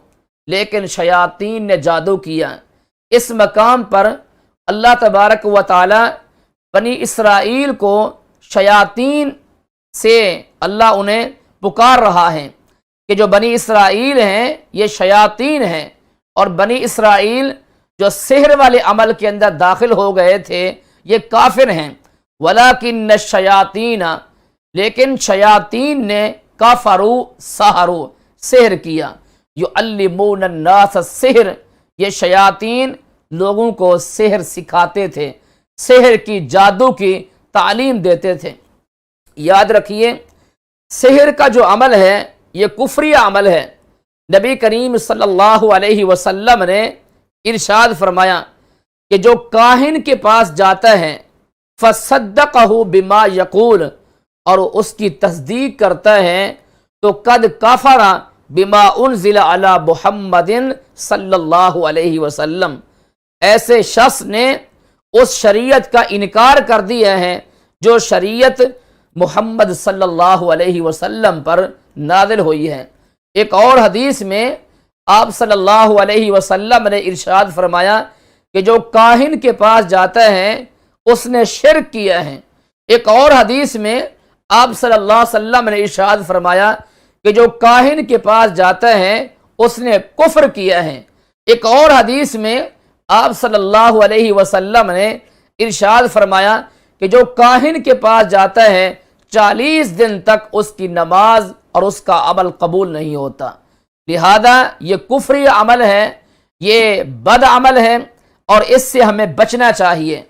لیکن شیاطین نے جادو کیا۔ اس مقام پر اللہ تبارک و تعالی بنی اسرائیل کو شیاطین سے اللہ انہیں پکار رہا ہے کہ جو بنی اسرائیل ہیں یہ شیاطین ہیں، اور بنی اسرائیل جو سحر والے عمل کے اندر داخل ہو گئے تھے یہ کافر ہیں۔ ولیکن الشیاطین، لیکن شیاطین نے کفروا سحروا، سحر کیا۔ یعلمون الناس السحر، یہ شیاطین لوگوں کو سحر سکھاتے تھے، سحر کی، جادو کی تعلیم دیتے تھے۔ یاد رکھیے سحر کا جو عمل ہے یہ کفری عمل ہے۔ نبی کریم صلی اللہ علیہ وسلم نے ارشاد فرمایا کہ جو کاہن کے پاس جاتا ہے فصدقہ بما یقول، اور اس کی تصدیق کرتا ہے تو قد کفر بما انزل علی محمد صلی اللہ علیہ وسلم، ایسے شخص نے اس شریعت کا انکار کر دیا ہے جو شریعت محمد صلی اللہ علیہ وسلم پر نازل ہوئی ہے۔ ایک اور حدیث میں آپ صلی اللہ علیہ وسلم نے ارشاد فرمایا کہ جو کاہن کے پاس جاتا ہے اس نے شرک کیا ہے۔ ایک اور حدیث میں آپ صلی اللہ علیہ وسلم نے ارشاد فرمایا کہ جو کاہن کے پاس جاتا ہے اس نے کفر کیا ہے۔ ایک اور حدیث میں آپ صلی اللہ علیہ وسلم نے ارشاد فرمایا کہ جو کاہن کے پاس جاتا ہے 40 دن تک اس کی نماز اور اس کا عمل قبول نہیں ہوتا۔ لہذا یہ کفری عمل ہے، یہ بد عمل ہے، اور اس سے ہمیں بچنا چاہیے۔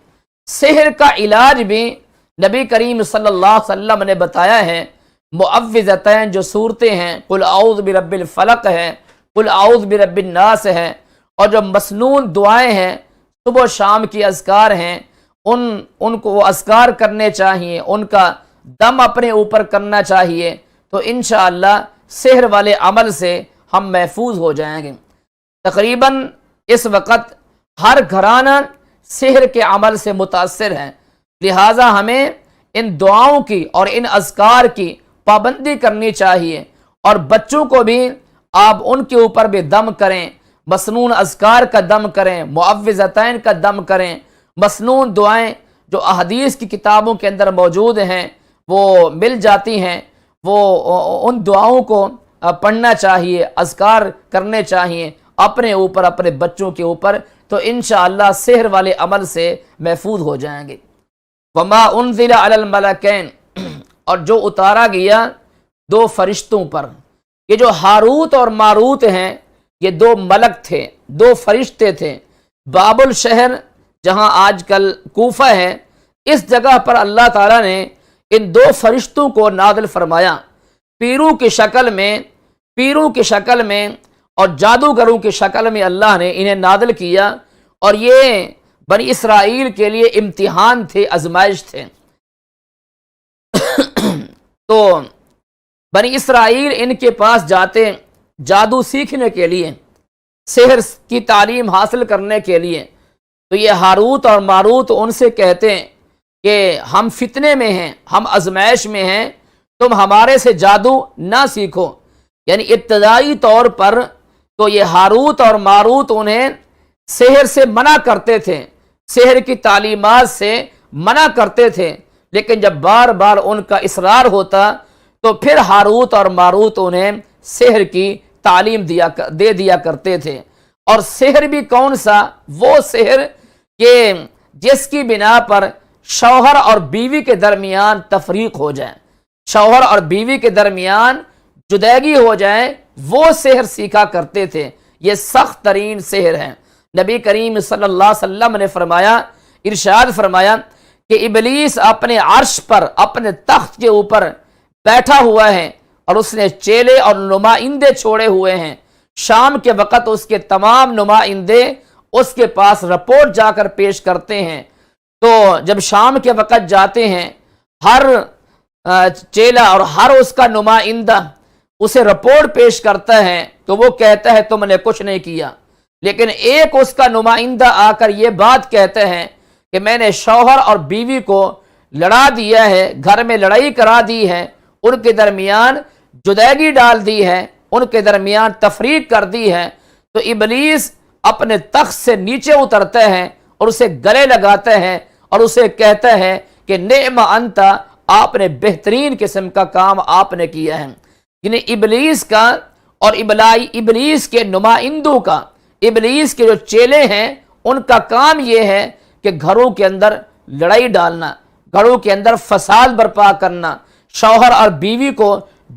سحر کا علاج بھی نبی کریم صلی اللہ علیہ وسلم نے بتایا ہے۔ معوذتین جو صورتیں ہیں، قل اعوذ برب الفلق ہے، قل اعوذ برب الناس ہے، اور جو مسنون دعائیں ہیں، صبح و شام کی اذکار ہیں، ان کو وہ اذکار کرنے چاہیے، ان کا دم اپنے اوپر کرنا چاہیے، تو انشاءاللہ سحر والے عمل سے ہم محفوظ ہو جائیں گے۔ تقریباً اس وقت ہر گھرانہ سحر کے عمل سے متاثر ہے، لہٰذا ہمیں ان دعاؤں کی اور ان اذکار کی پابندی کرنی چاہیے، اور بچوں کو بھی آپ ان کے اوپر بھی دم کریں، مسنون اذکار کا دم کریں، معوذتین کا دم کریں، مسنون دعائیں جو احادیث کی کتابوں کے اندر موجود ہیں وہ مل جاتی ہیں، وہ ان دعاؤں کو پڑھنا چاہیے، اذکار کرنے چاہیے اپنے اوپر، اپنے بچوں کے اوپر، تو انشاءاللہ سحر والے عمل سے محفوظ ہو جائیں گے۔ وما انزل علی الملکین، اور جو اتارا گیا 2 فرشتوں پر، یہ جو ہاروت اور ماروت ہیں یہ 2 ملک تھے، 2 فرشتے تھے۔ بابل شہر جہاں آج کل کوفہ ہے، اس جگہ پر اللہ تعالیٰ نے ان 2 فرشتوں کو نازل فرمایا، پیروں کی شکل میں اور جادوگروں کی شکل میں اللہ نے انہیں نازل کیا، اور یہ بنی اسرائیل کے لیے امتحان تھے، آزمائش تھے۔ تو بنی اسرائیل ان کے پاس جاتے جادو سیکھنے کے لیے، سحر کی تعلیم حاصل کرنے کے لیے، تو یہ ہاروت اور ماروت ان سے کہتے ہیں کہ ہم فتنے میں ہیں، ہم آزمائش میں ہیں، تم ہمارے سے جادو نہ سیکھو۔ یعنی ابتدائی طور پر تو یہ ہاروت اور ماروت انہیں سحر سے منع کرتے تھے، سحر کی تعلیمات سے منع کرتے تھے، لیکن جب بار بار ان کا اصرار ہوتا تو پھر ہاروت اور ماروت انہیں سحر کی تعلیم دے دیا کرتے تھے۔ اور سحر بھی کون سا؟ وہ سحر کہ جس کی بنا پر شوہر اور بیوی کے درمیان تفریق ہو جائے، شوہر اور بیوی کے درمیان جدائی ہو جائے، وہ سحر سیکھا کرتے تھے۔ یہ سخت ترین سحر ہے۔ نبی کریم صلی اللہ علیہ وسلم نے فرمایا، ارشاد فرمایا کہ ابلیس اپنے عرش پر، اپنے تخت کے اوپر بیٹھا ہوا ہے اور اس نے چیلے اور نمائندے چھوڑے ہوئے ہیں۔ شام کے وقت اس کے تمام نمائندے اس کے پاس رپورٹ جا کر پیش کرتے ہیں۔ تو جب شام کے وقت جاتے ہیں، ہر چیلا اور ہر اس کا نمائندہ اسے رپورٹ پیش کرتا ہے تو وہ کہتا ہے تم نے کچھ نہیں کیا، لیکن ایک اس کا نمائندہ آ کر یہ بات کہتے ہیں کہ میں نے شوہر اور بیوی کو لڑا دیا ہے، گھر میں لڑائی کرا دی ہے، ان کے درمیان جدائی ڈال دی ہے، ان کے درمیان تفریق کر دی ہے۔ تو ابلیس اپنے تخت سے نیچے اترتا ہے اور اسے گلے لگاتا ہے اور اسے کہتا ہے کہ نعم انت، آپ نے بہترین قسم کا کام آپ نے کیا ہے۔ یعنی ابلیس کا اور ابلیس کے نمائندوں کا، ابلیس کے جو چیلے ہیں، ان کا کام یہ ہے کہ گھروں کے اندر لڑائی ڈالنا، گھروں کے اندر فساد برپا کرنا، شوہر اور بیوی کو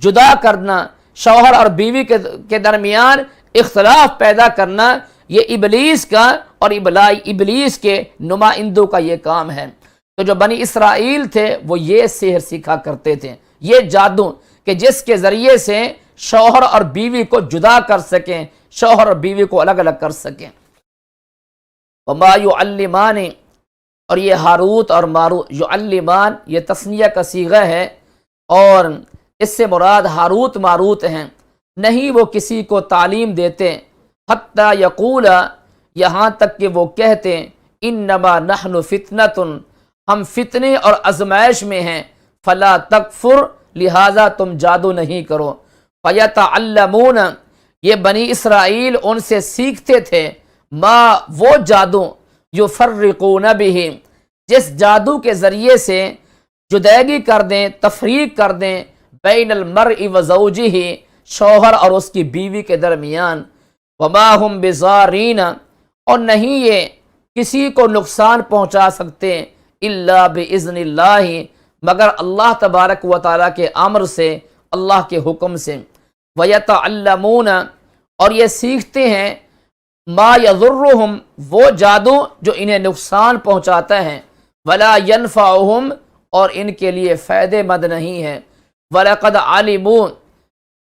جدا کرنا، شوہر اور بیوی کے درمیان اختلاف پیدا کرنا، یہ ابلیس کا اور ابلیس کے نمائندوں کا یہ کام ہے۔ تو جو بنی اسرائیل تھے وہ یہ سحر سیکھا کرتے تھے، یہ جادو کہ جس کے ذریعے سے شوہر اور بیوی کو جدا کر سکیں، شوہر اور بیوی کو الگ الگ کر سکیں۔ وما يعلمان، اور یہ ہاروت اور ماروت، یعلمان یہ تثنیہ کا صیغہ ہے اور اس سے مراد ہاروت ماروت ہیں، نہیں وہ کسی کو تعلیم دیتے، حتی یقول، یہاں تک کہ وہ کہتے انما نحن فتنۃ، ہم فتنے اور آزمائش میں ہیں، فلا تکفر، لہذا تم جادو نہیں کرو۔ فیتعلمون، یہ بنی اسرائیل ان سے سیکھتے تھے، ما وہ جادو، یفرقون بہ، جس جادو کے ذریعے سے جدائی کر دیں، تفریق کر دیں، بین المرء و زوجہ، شوہر اور اس کی بیوی کے درمیان، وما ہم بضارین، اور نہیں یہ کسی کو نقصان پہنچا سکتے، الا باذن اللہ، مگر اللہ تبارک و تعالیٰ کے امر سے، اللہ کے حکم سے۔ ویتعلمون، اور یہ سیکھتے ہیں، ما یضرہم، وہ جادو جو انہیں نقصان پہنچاتا ہے، ولا ینفعہم، اور ان کے لیے فائدے مند نہیں ہے۔ وَلَقَدْ عَلِمُوا،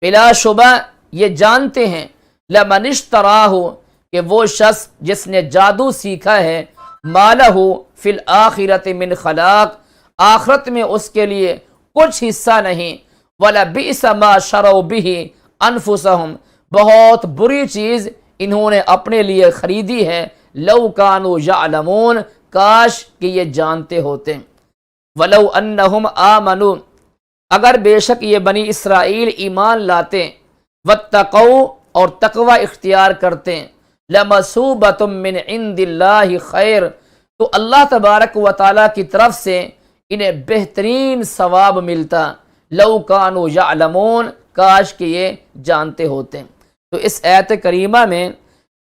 بلا شبہ یہ جانتے ہیں، لَمَنِ اشْتَرَاهُ، کہ وہ شخص جس نے جادو سیکھا ہے، مَالَهُ فِي الْآخِرَةِ مِنْ خَلَاقٍ، آخرت میں اس کے لیے کچھ حصہ نہیں، وَلَبِئْسَ مَا شَرَوْا بِهِ أَنفُسَهُمْ، بہت بری چیز انہوں نے اپنے لیے خریدی ہے، لَوْ كَانُوا يَعْلَمُونَ، کاش کہ یہ جانتے ہوتے۔ وَلَوْ أَنَّهُمْ آمَنُوا، اگر بے شک یہ بنی اسرائیل ایمان لاتے، واتقوا، اور تقوی اختیار کرتے، لَمَثُوبَةٌ مِّنْ عِنْدِ اللَّهِ خَيْرٌ، تو اللہ تبارک و تعالیٰ کی طرف سے انہیں بہترین ثواب ملتا، لَوْ كَانُوا يَعْلَمُونَ، کاش کہ یہ جانتے ہوتے۔ تو اس آیت کریمہ میں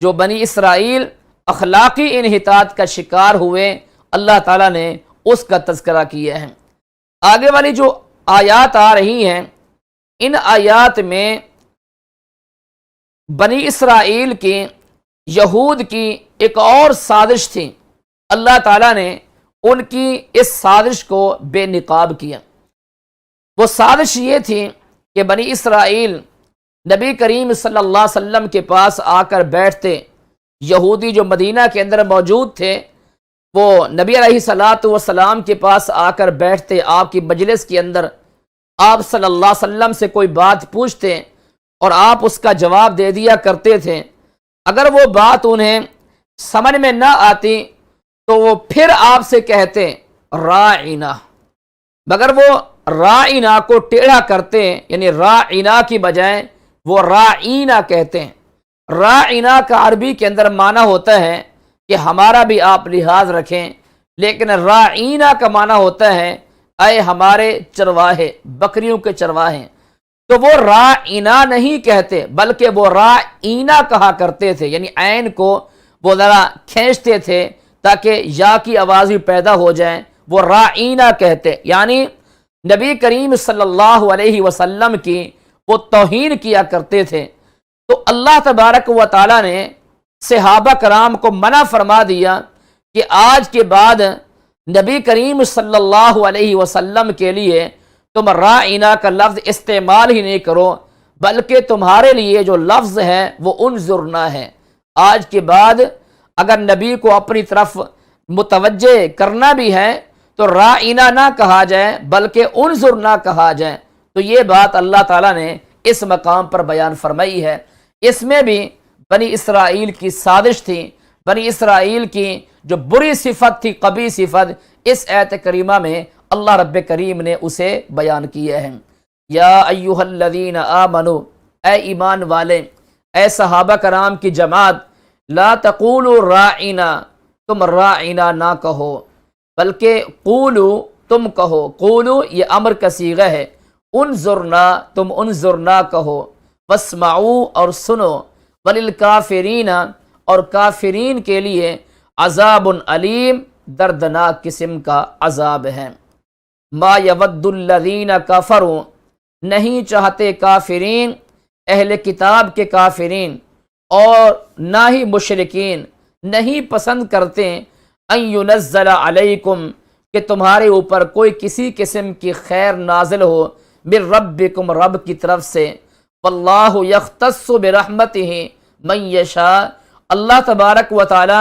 جو بنی اسرائیل اخلاقی انحطاط کا شکار ہوئے، اللہ تعالیٰ نے اس کا تذکرہ کیا ہے۔ آگے والی جو آیات آ رہی ہیں، ان آیات میں بنی اسرائیل کی، یہود کی ایک اور سازش تھی، اللہ تعالیٰ نے ان کی اس سازش کو بے نقاب کیا۔ وہ سازش یہ تھی کہ بنی اسرائیل نبی کریم صلی اللہ علیہ وسلم کے پاس آ کر بیٹھتے، یہودی جو مدینہ کے اندر موجود تھے وہ نبی علیہ الصلوۃ والسلام کے پاس آ کر بیٹھتے، آپ کی مجلس کے اندر آپ صلی اللہ علیہ وسلم سے کوئی بات پوچھتے اور آپ اس کا جواب دے دیا کرتے تھے۔ اگر وہ بات انہیں سمجھ میں نہ آتی تو وہ پھر آپ سے کہتے راعنا، مگر وہ راعنا کو ٹیڑھا کرتے، یعنی راعنا کی بجائے وہ راعینا کہتے ہیں۔ راعنا کا عربی کے اندر معنی ہوتا ہے کہ ہمارا بھی آپ لحاظ رکھیں، لیکن راعینا کا معنی ہوتا ہے اے ہمارے چرواہے، بکریوں کے چرواہے۔ تو وہ راعینا نہیں کہتے بلکہ وہ راعینا کہا کرتے تھے، یعنی عین کو وہ ذرا کھینچتے تھے تاکہ یا کی آواز بھی پیدا ہو جائے، وہ راعینا کہتے، یعنی نبی کریم صلی اللہ علیہ وسلم کی وہ توہین کیا کرتے تھے۔ تو اللہ تبارک و تعالیٰ نے صحابہ کرام کو منع فرما دیا کہ آج کے بعد نبی کریم صلی اللہ علیہ وسلم کے لیے تم راعینا کا لفظ استعمال ہی نہیں کرو، بلکہ تمہارے لیے جو لفظ ہے وہ انظرنا ہے۔ آج کے بعد اگر نبی کو اپنی طرف متوجہ کرنا بھی ہے تو راعینا نہ کہا جائے بلکہ انظرنا کہا جائے۔ تو یہ بات اللہ تعالیٰ نے اس مقام پر بیان فرمائی ہے۔ اس میں بھی بنی اسرائیل کی سازش تھی، بنی اسرائیل کی جو بری صفت تھی، قبیح صفت، اس آیت کریمہ میں اللہ رب کریم نے اسے بیان کیا ہے۔ یا ایھا الذین آمنوا، اے ایمان والے، اے صحابہ کرام کی جماعت، لا تقولوا راعینا، تم راعینا نہ کہو بلکہ قولو، تم کہو۔ قولو یہ امر کا صیغہ ہے، انظرنا، تم انظرنا کہو، واسمعوا اور سنو، وللکافرین اور کافرین کے لیے عذاب علیم، دردناک قسم کا عذاب ہے۔ ما یود الذین کفروا، نہیں چاہتے کافرین، اہل کتاب کے کافرین، اور نہ ہی مشرکین نہیں پسند کرتے ان ینزل علیکم کہ تمہارے اوپر کوئی کسی قسم کی خیر نازل ہو من ربکم، رب کی طرف سے۔ واللہ یختص برحمتہ من یشاء، اللہ تبارک و تعالی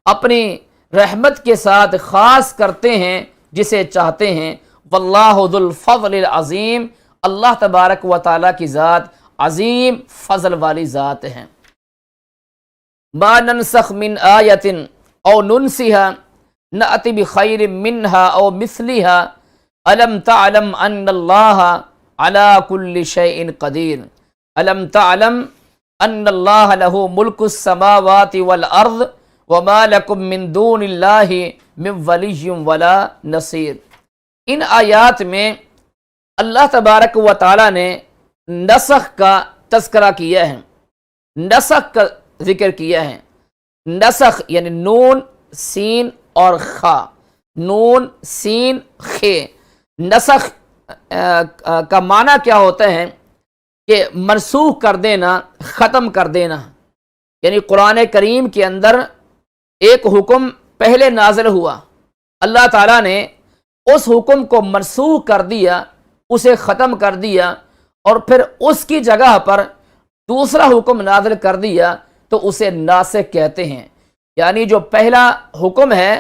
اپنی رحمت کے ساتھ خاص کرتے ہیں جسے چاہتے ہیں۔ واللہ ذو الفضل العظیم، اللہ تبارک و تعالی کی ذات عظیم فضل والی ذات ہے۔ ما ننسخ من آیت او ننسها نأتی بخیر منها او مثلها الم تعلم ان اللہ علی کل شیء قدیر، الم تعلم ان اللہ له ملک السماوات والارض وما لکم من دون اللہ من ولی ولا نصیر۔ ان آیات میں اللہ تبارک و تعالی نے نسخ کا تذکرہ کیا ہے، نسخ کا ذکر کیا ہے۔ نسخ یعنی نون سین اور خا، نون سین خے۔ نسخ کا معنی کیا ہوتا ہے کہ منسوخ کر دینا، ختم کر دینا، یعنی قرآن کریم کے اندر ایک حکم پہلے نازل ہوا، اللہ تعالیٰ نے اس حکم کو منسوخ کر دیا، اسے ختم کر دیا، اور پھر اس کی جگہ پر دوسرا حکم نازل کر دیا تو اسے ناسخ کہتے ہیں۔ یعنی جو پہلا حکم ہے،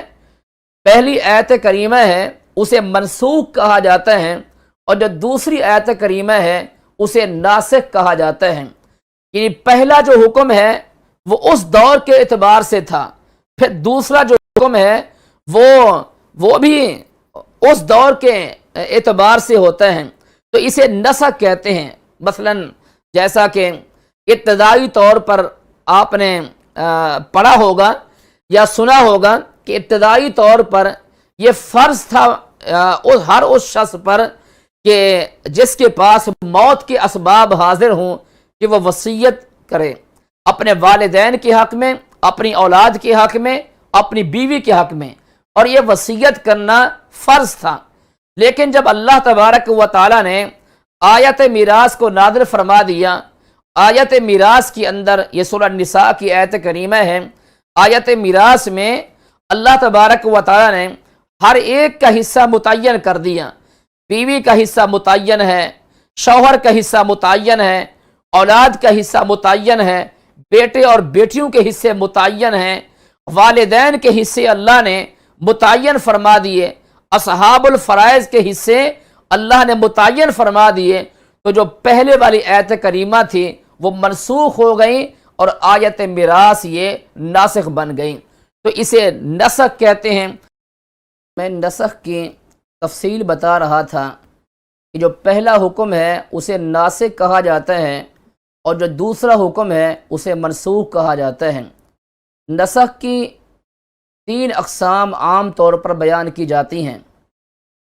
پہلی آیت کریمہ ہے، اسے منسوخ کہا جاتا ہے، اور جو دوسری آیت کریمہ ہے اسے ناسخ کہا جاتا ہے۔ یعنی پہلا جو حکم ہے وہ اس دور کے اعتبار سے تھا، پھر دوسرا جو حکم ہے وہ بھی اس دور کے اعتبار سے ہوتا ہے، تو اسے نسخ کہتے ہیں۔ مثلا جیسا کہ ابتدائی طور پر آپ نے پڑھا ہوگا یا سنا ہوگا کہ ابتدائی طور پر یہ فرض تھا ہر اس شخص پر کہ جس کے پاس موت کے اسباب حاضر ہوں کہ وہ وصیت کرے، اپنے والدین کے حق میں، اپنی اولاد کے حق میں، اپنی بیوی کے حق میں، اور یہ وصیت کرنا فرض تھا۔ لیکن جب اللہ تبارک و تعالیٰ نے آیت میراث کو نازل فرما دیا، آیت میراث کے اندر، یہ سورہ النساء کی آیت کریمہ ہے، آیت میراث میں اللہ تبارک و تعالیٰ نے ہر ایک کا حصہ متعین کر دیا۔ بیوی کا حصہ متعین ہے، شوہر کا حصہ متعین ہے، اولاد کا حصہ متعین ہے، بیٹے اور بیٹیوں کے حصے متعین ہیں، والدین کے حصے اللہ نے متعین فرما دیے، اصحاب الفرائض کے حصے اللہ نے متعین فرما دیے۔ تو جو پہلے والی آیت کریمہ تھی وہ منسوخ ہو گئیں اور آیت میراث یہ ناسخ بن گئیں، تو اسے نسخ کہتے ہیں۔ میں نسخ کی تفصیل بتا رہا تھا کہ جو پہلا حکم ہے اسے ناسخ کہا جاتا ہے، اور جو دوسرا حکم ہے اسے منسوخ کہا جاتا ہے۔ نسخ کی 3 اقسام عام طور پر بیان کی جاتی ہیں۔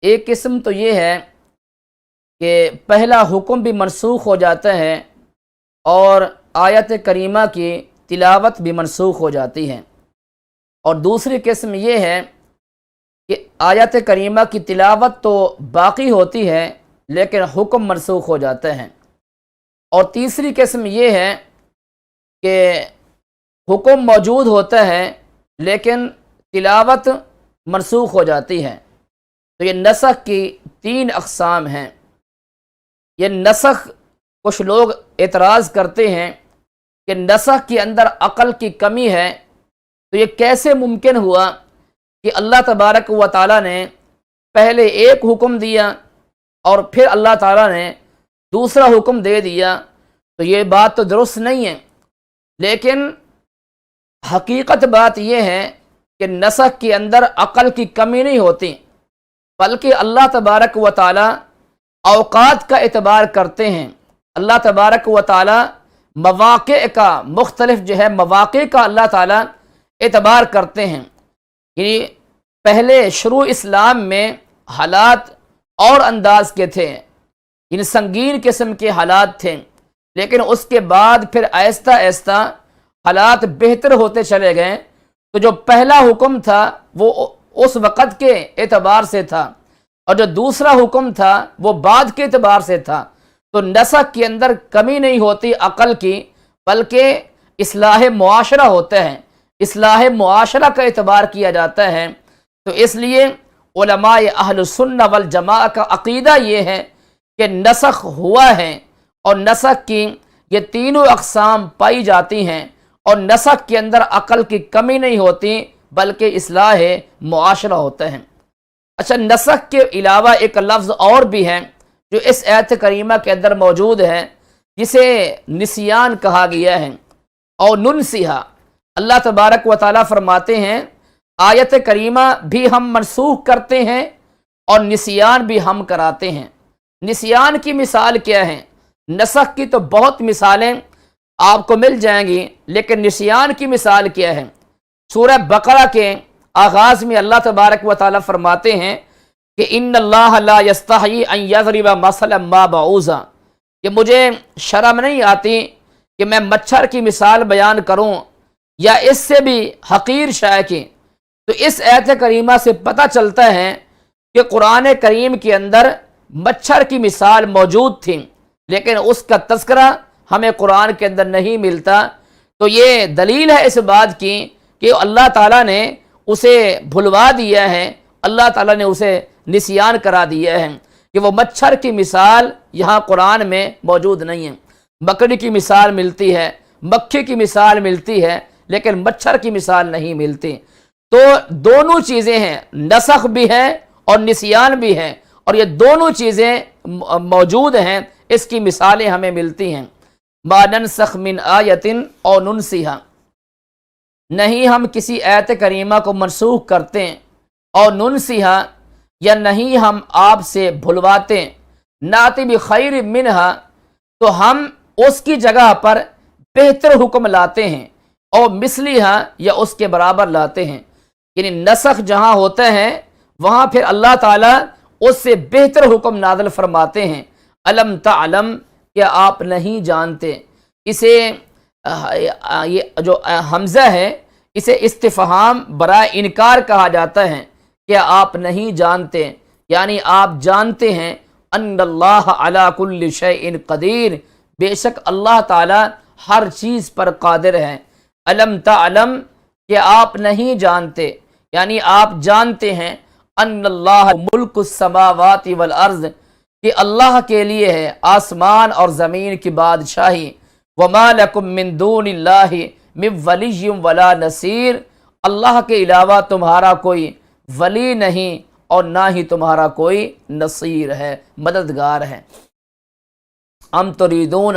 ایک قسم تو یہ ہے کہ پہلا حکم بھی منسوخ ہو جاتا ہے اور آیت کریمہ کی تلاوت بھی منسوخ ہو جاتی ہے، اور دوسری قسم یہ ہے کہ آیت کریمہ کی تلاوت تو باقی ہوتی ہے لیکن حکم منسوخ ہو جاتا ہے، اور تیسری قسم یہ ہے کہ حکم موجود ہوتا ہے لیکن تلاوت منسوخ ہو جاتی ہے۔ تو یہ نسخ کی 3 اقسام ہیں۔ یہ نسخ، کچھ لوگ اعتراض کرتے ہیں کہ نسخ کے اندر عقل کی کمی ہے، تو یہ کیسے ممکن ہوا کہ اللہ تبارک و تعالیٰ نے پہلے ایک حکم دیا اور پھر اللہ تعالیٰ نے دوسرا حکم دے دیا؟ تو یہ بات تو درست نہیں ہے، لیکن حقیقت بات یہ ہے کہ نسخ کے اندر عقل کی کمی نہیں ہوتی، بلکہ اللہ تبارک و تعالیٰ اوقات کا اعتبار کرتے ہیں۔ اللہ تبارک و تعالیٰ مواقع کا، مختلف مواقع کا اللہ تعالیٰ اعتبار کرتے ہیں۔ یعنی پہلے شروع اسلام میں حالات اور انداز کے تھے، یعنی سنگین قسم کے حالات تھے، لیکن اس کے بعد پھر آہستہ آہستہ حالات بہتر ہوتے چلے گئے۔ تو جو پہلا حکم تھا وہ اس وقت کے اعتبار سے تھا، اور جو دوسرا حکم تھا وہ بعد کے اعتبار سے تھا۔ تو نسخ کے اندر کمی نہیں ہوتی عقل کی، بلکہ اصلاح معاشرہ ہوتا ہے، اصلاح معاشرہ کا اعتبار کیا جاتا ہے۔ تو اس لیے علماء اہل سنہ والجماعہ کا عقیدہ یہ ہے کہ نسخ ہوا ہے، اور نسخ کی یہ تینوں اقسام پائی جاتی ہیں، اور نسخ کے اندر عقل کی کمی نہیں ہوتی بلکہ اصلاح معاشرہ ہوتا ہے۔ اچھا، نسخ کے علاوہ ایک لفظ اور بھی ہے جو اس آیت کریمہ کے اندر موجود ہے، جسے نسیان کہا گیا ہے، اور ننسیہا۔ اللہ تبارک و تعالیٰ فرماتے ہیں آیت کریمہ بھی ہم منسوخ کرتے ہیں اور نسیان بھی ہم کراتے ہیں۔ نسیان کی مثال کیا ہے؟ نسخ کی تو بہت مثالیں آپ کو مل جائیں گی، لیکن نسیان کی مثال کیا ہے؟ سورہ بقرہ کے آغاز میں اللہ تبارک و تعالیٰ فرماتے ہیں کہ ان اللہ لا یستحیی ان یضرب مثلا ما بعوضہ، کہ مجھے شرم نہیں آتی کہ میں مچھر کی مثال بیان کروں یا اس سے بھی حقیر شے کی۔ تو اس آیت کریمہ سے پتہ چلتا ہے کہ قرآن کریم کے اندر مچھر کی مثال موجود تھی، لیکن اس کا تذکرہ ہمیں قرآن کے اندر نہیں ملتا۔ تو یہ دلیل ہے اس بات کی کہ اللہ تعالیٰ نے اسے بھلوا دیا ہے، اللہ تعالیٰ نے اسے نسیان کرا دیا ہے کہ وہ مچھر کی مثال یہاں قرآن میں موجود نہیں ہے۔ مکڑی کی مثال ملتی ہے، مکھی کی مثال ملتی ہے، لیکن مچھر کی مثال نہیں ملتی۔ تو دونوں چیزیں ہیں، نسخ بھی ہے اور نسیان بھی ہے، اور یہ دونوں چیزیں موجود ہیں، اس کی مثالیں ہمیں ملتی ہیں۔ ما ننسخ من آیت او ننسیہا، نہیں ہم کسی آیت کریمہ کو منسوخ کرتے ہیں، اور ننسیہا یا نہیں ہم آپ سے بھلواتے، ناتی بخیر منہا، تو ہم اس کی جگہ پر بہتر حکم لاتے ہیں، اور مثلیہا یا اس کے برابر لاتے ہیں۔ یعنی نسخ جہاں ہوتا ہے وہاں پھر اللہ تعالیٰ اس سے بہتر حکم نازل فرماتے ہیں۔ الم تعلم، کیا آپ نہیں جانتے؟ اسے یہ جو حمزہ ہے اسے استفہام برائے انکار کہا جاتا ہے، کیا آپ نہیں جانتے، یعنی آپ جانتے ہیں ان اللہ علی کل شیء قدیر، بے شک اللہ تعالیٰ ہر چیز پر قادر ہے۔ الم تعلم، کہ آپ نہیں جانتے، یعنی آپ جانتے ہیں ان اللہ ملک السماوات والارض، کہ اللہ کے لیے ہے آسمان اور زمین کی بادشاہی۔ وما لکم من دون اللہ من ولی ولا نصیر، اللہ کے علاوہ تمہارا کوئی ولی نہیں اور نہ ہی تمہارا کوئی نصیر ہے، مددگار ہے۔ ام تریدون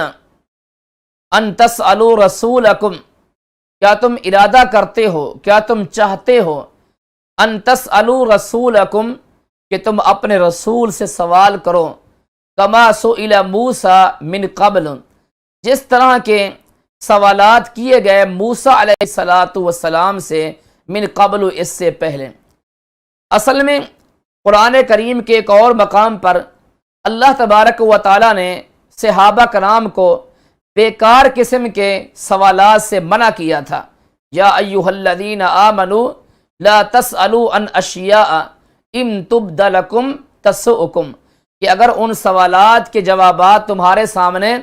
ان تسألوا رسولکم، کیا تم ارادہ کرتے ہو، کیا تم چاہتے ہو، ان تسألوا رسولکم، کہ تم اپنے رسول سے سوال کرو، کما سئل موسیٰ من قبل، جس طرح کے سوالات کیے گئے موسیٰ علیہ السلام سے من قبل، اس سے پہلے۔ اصل میں قرآن کریم کے ایک اور مقام پر اللہ تبارک و تعالیٰ نے صحابہ کرام کو بیکار قسم کے سوالات سے منع کیا تھا۔ یا ایھا الذین آمنوا لا تسألوا عن اشیاء ان تبد لکم تسؤکم، کہ اگر ان سوالات کے جوابات تمہارے سامنے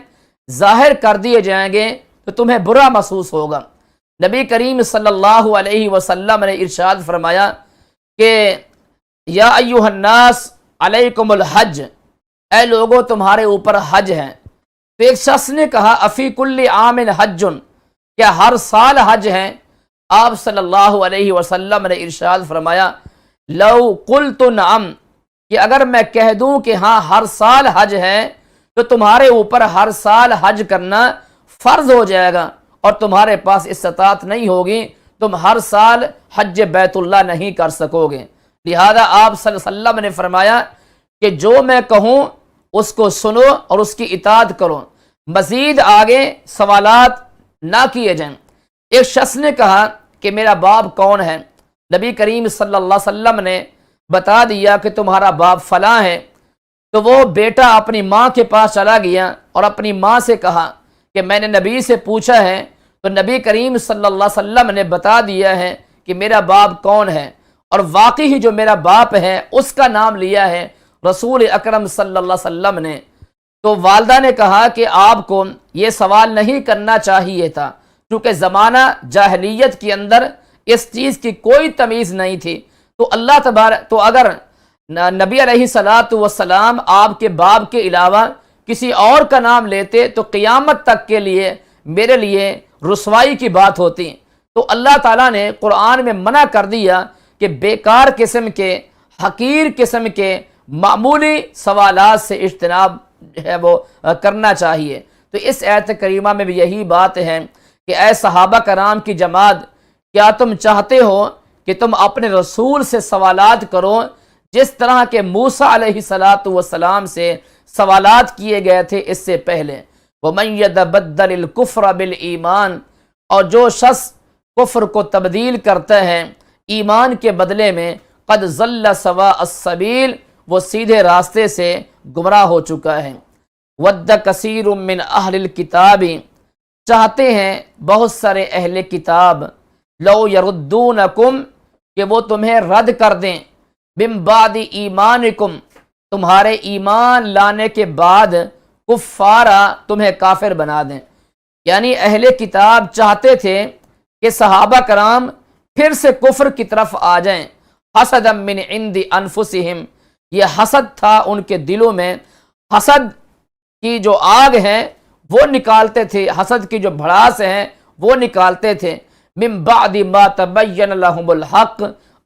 ظاہر کر دیے جائیں گے تو تمہیں برا محسوس ہوگا۔ نبی کریم صلی اللہ علیہ وسلم نے ارشاد فرمایا کہ یا ایھا الناس علیکم الحج، اے لوگو تمہارے اوپر حج ہے۔ تو ایک شخص نے کہا افی کل عام حج، کیا ہر سال حج ہے؟ آپ صلی اللہ علیہ وسلم نے ارشاد فرمایا لو قلت نعم، کہ اگر میں کہہ دوں کہ ہاں ہر سال حج ہے تو تمہارے اوپر ہر سال حج کرنا فرض ہو جائے گا، اور تمہارے پاس استطاعت نہیں ہوگی، تم ہر سال حج بیت اللہ نہیں کر سکو گے۔ لہذا آپ صلی اللہ علیہ وسلم نے فرمایا کہ جو میں کہوں اس کو سنو اور اس کی اطاعت کرو، مزید آگے سوالات نہ کیے جائیں۔ ایک شخص نے کہا کہ میرا باپ کون ہے؟ نبی کریم صلی اللہ علیہ وسلم نے بتا دیا کہ تمہارا باپ فلاں ہے۔ تو وہ بیٹا اپنی ماں کے پاس چلا گیا اور اپنی ماں سے کہا کہ میں نے نبی سے پوچھا ہے تو نبی کریم صلی اللہ علیہ وسلم نے بتا دیا ہے کہ میرا باپ کون ہے، اور واقعی ہی جو میرا باپ ہے اس کا نام لیا ہے رسول اکرم صلی اللہ علیہ وسلم نے۔ تو والدہ نے کہا کہ آپ کو یہ سوال نہیں کرنا چاہیے تھا، کیونکہ زمانہ جاہلیت کے اندر اس چیز کی کوئی تمیز نہیں تھی۔ تو اگر نبی علیہ السلام آپ کے باپ کے علاوہ کسی اور کا نام لیتے تو قیامت تک کے لیے میرے لیے رسوائی کی بات ہوتی۔ تو اللہ تعالیٰ نے قرآن میں منع کر دیا کہ بیکار قسم کے، حقیر قسم کے معمولی سوالات سے اجتناب ہے وہ کرنا چاہیے۔ تو اس آیت کریمہ میں بھی یہی بات ہے کہ اے صحابہ کرام کی جماعت، کیا تم چاہتے ہو کہ تم اپنے رسول سے سوالات کرو جس طرح کے موسیٰ علیہ السلام سے سوالات کیے گئے تھے اس سے پہلے؟ وَمَن يَتَبَدَّلِ الْكُفْرَ بِالْإِيمَانِ، اور جو شخص کفر کو تبدیل کرتا ہے ایمان کے بدلے میں، قد ضل سواء السبیل، وہ سیدھے راستے سے گمراہ ہو چکا ہے۔ وَدَّ كَثِيرٌ مِّنْ أَهْلِ الْكِتَابِ، چاہتے ہیں بہت سارے اہل کتاب، لو یردونکم، کہ وہ تمہیں رد کر دیں، من بعد ایمانکم، تمہارے ایمان لانے کے بعد، کفارا، تمہیں کافر بنا دیں۔ یعنی اہل کتاب چاہتے تھے کہ صحابہ کرام پھر سے کفر کی طرف آ جائیں، حسدا من عند انفسہم، یہ حسد تھا ان کے دلوں میں، حسد کی جو آگ ہے وہ نکالتے تھے، حسد کی جو بھڑاس ہے وہ نکالتے تھے۔ من بعد ما تبین لہم الحق،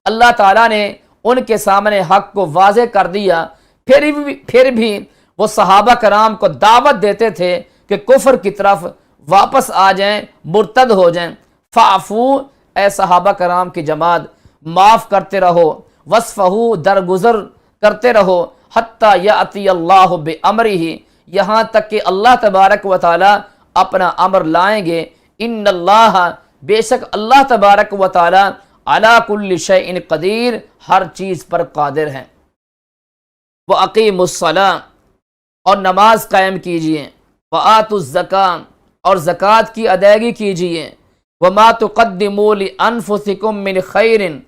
اللہ تعالیٰ نے ان کے سامنے حق کو واضح کر دیا، پھر بھی وہ صحابہ کرام کو دعوت دیتے تھے کہ کفر کی طرف واپس آ جائیں، مرتد ہو جائیں۔ فاعفو، اے صحابہ کرام کی جماعت، معاف کرتے رہو، وصفحو، درگزر کرتے رہو، حتی یاتی اللہ بامرہ، یہاں تک کہ اللہ تبارک و تعالی اپنا امر لائیں گے۔ ان اللہ، بے شک اللہ تبارک و تعالی، علی کل شیء قدیر، ہر چیز پر قادر ہیں۔ وَأَقِیمُوا الصَّلَاةَ، اور نماز قائم کیجئے، وَآتُوا الزَّکاۃَ، اور زکوٰۃ کی ادائیگی کیجئے، وَمَا تُقَدِّمُوا لِأَنفُسِکُم مِّن خَیْرٍ،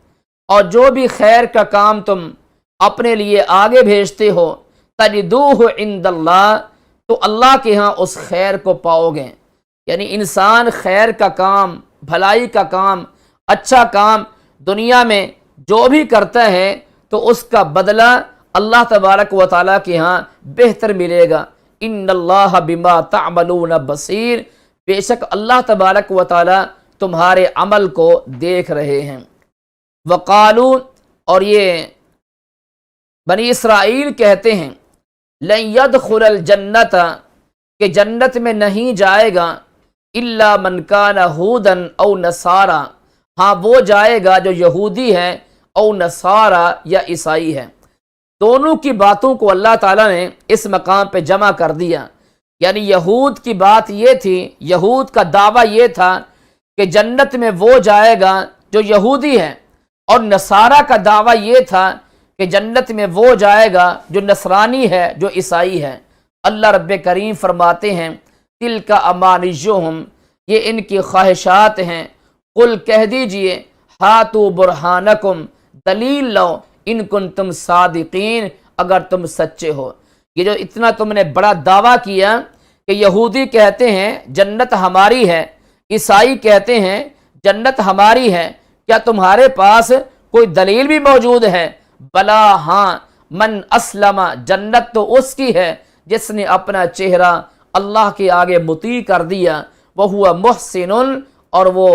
اور جو بھی خیر کا کام تم اپنے لیے آگے بھیجتے ہو، تَجِدُوهُ عِندَ اللَّهِ، تو اللہ کے ہاں اس خیر کو پاؤ گے۔ یعنی انسان خیر کا کام، بھلائی کا کام، اچھا کام دنیا میں جو بھی کرتا ہے تو اس کا بدلہ اللہ تبارک و تعالیٰ کے ہاں بہتر ملے گا۔ ان اللہ بما تعملون بصیر، بے شک اللہ تبارک و تعالیٰ تمہارے عمل کو دیکھ رہے ہیں۔ وقالو، اور یہ بنی اسرائیل کہتے ہیں، لن يدخل الجنت، کہ جنت میں نہیں جائے گا، الا من کان ہودا او نصارا، ہاں وہ جائے گا جو یہودی ہے، او نصارا، یا عیسائی ہے۔ دونوں کی باتوں کو اللہ تعالیٰ نے اس مقام پہ جمع کر دیا یعنی یہود کی بات یہ تھی، یہود کا دعویٰ یہ تھا کہ جنت میں وہ جائے گا جو یہودی ہے، اور نصارہ کا دعویٰ یہ تھا کہ جنت میں وہ جائے گا جو نصرانی ہے، جو عیسائی ہے۔ اللہ رب کریم فرماتے ہیں تلک امانیہم، یہ ان کی خواہشات ہیں۔ قل کہہ دیجئے ہاتو برہانکم، دلیل لو ان کنتم صادقین، اگر تم سچے ہو۔ یہ جو اتنا تم نے بڑا دعویٰ کیا کہ یہودی کہتے ہیں جنت ہماری ہے، عیسائی کہتے ہیں جنت ہماری ہے، کیا تمہارے پاس کوئی دلیل بھی موجود ہے؟ بلا، ہاں، من اسلم، جنت تو اس کی ہے جس نے اپنا چہرہ اللہ کے آگے مطیع کر دیا، وہو محسن، اور وہ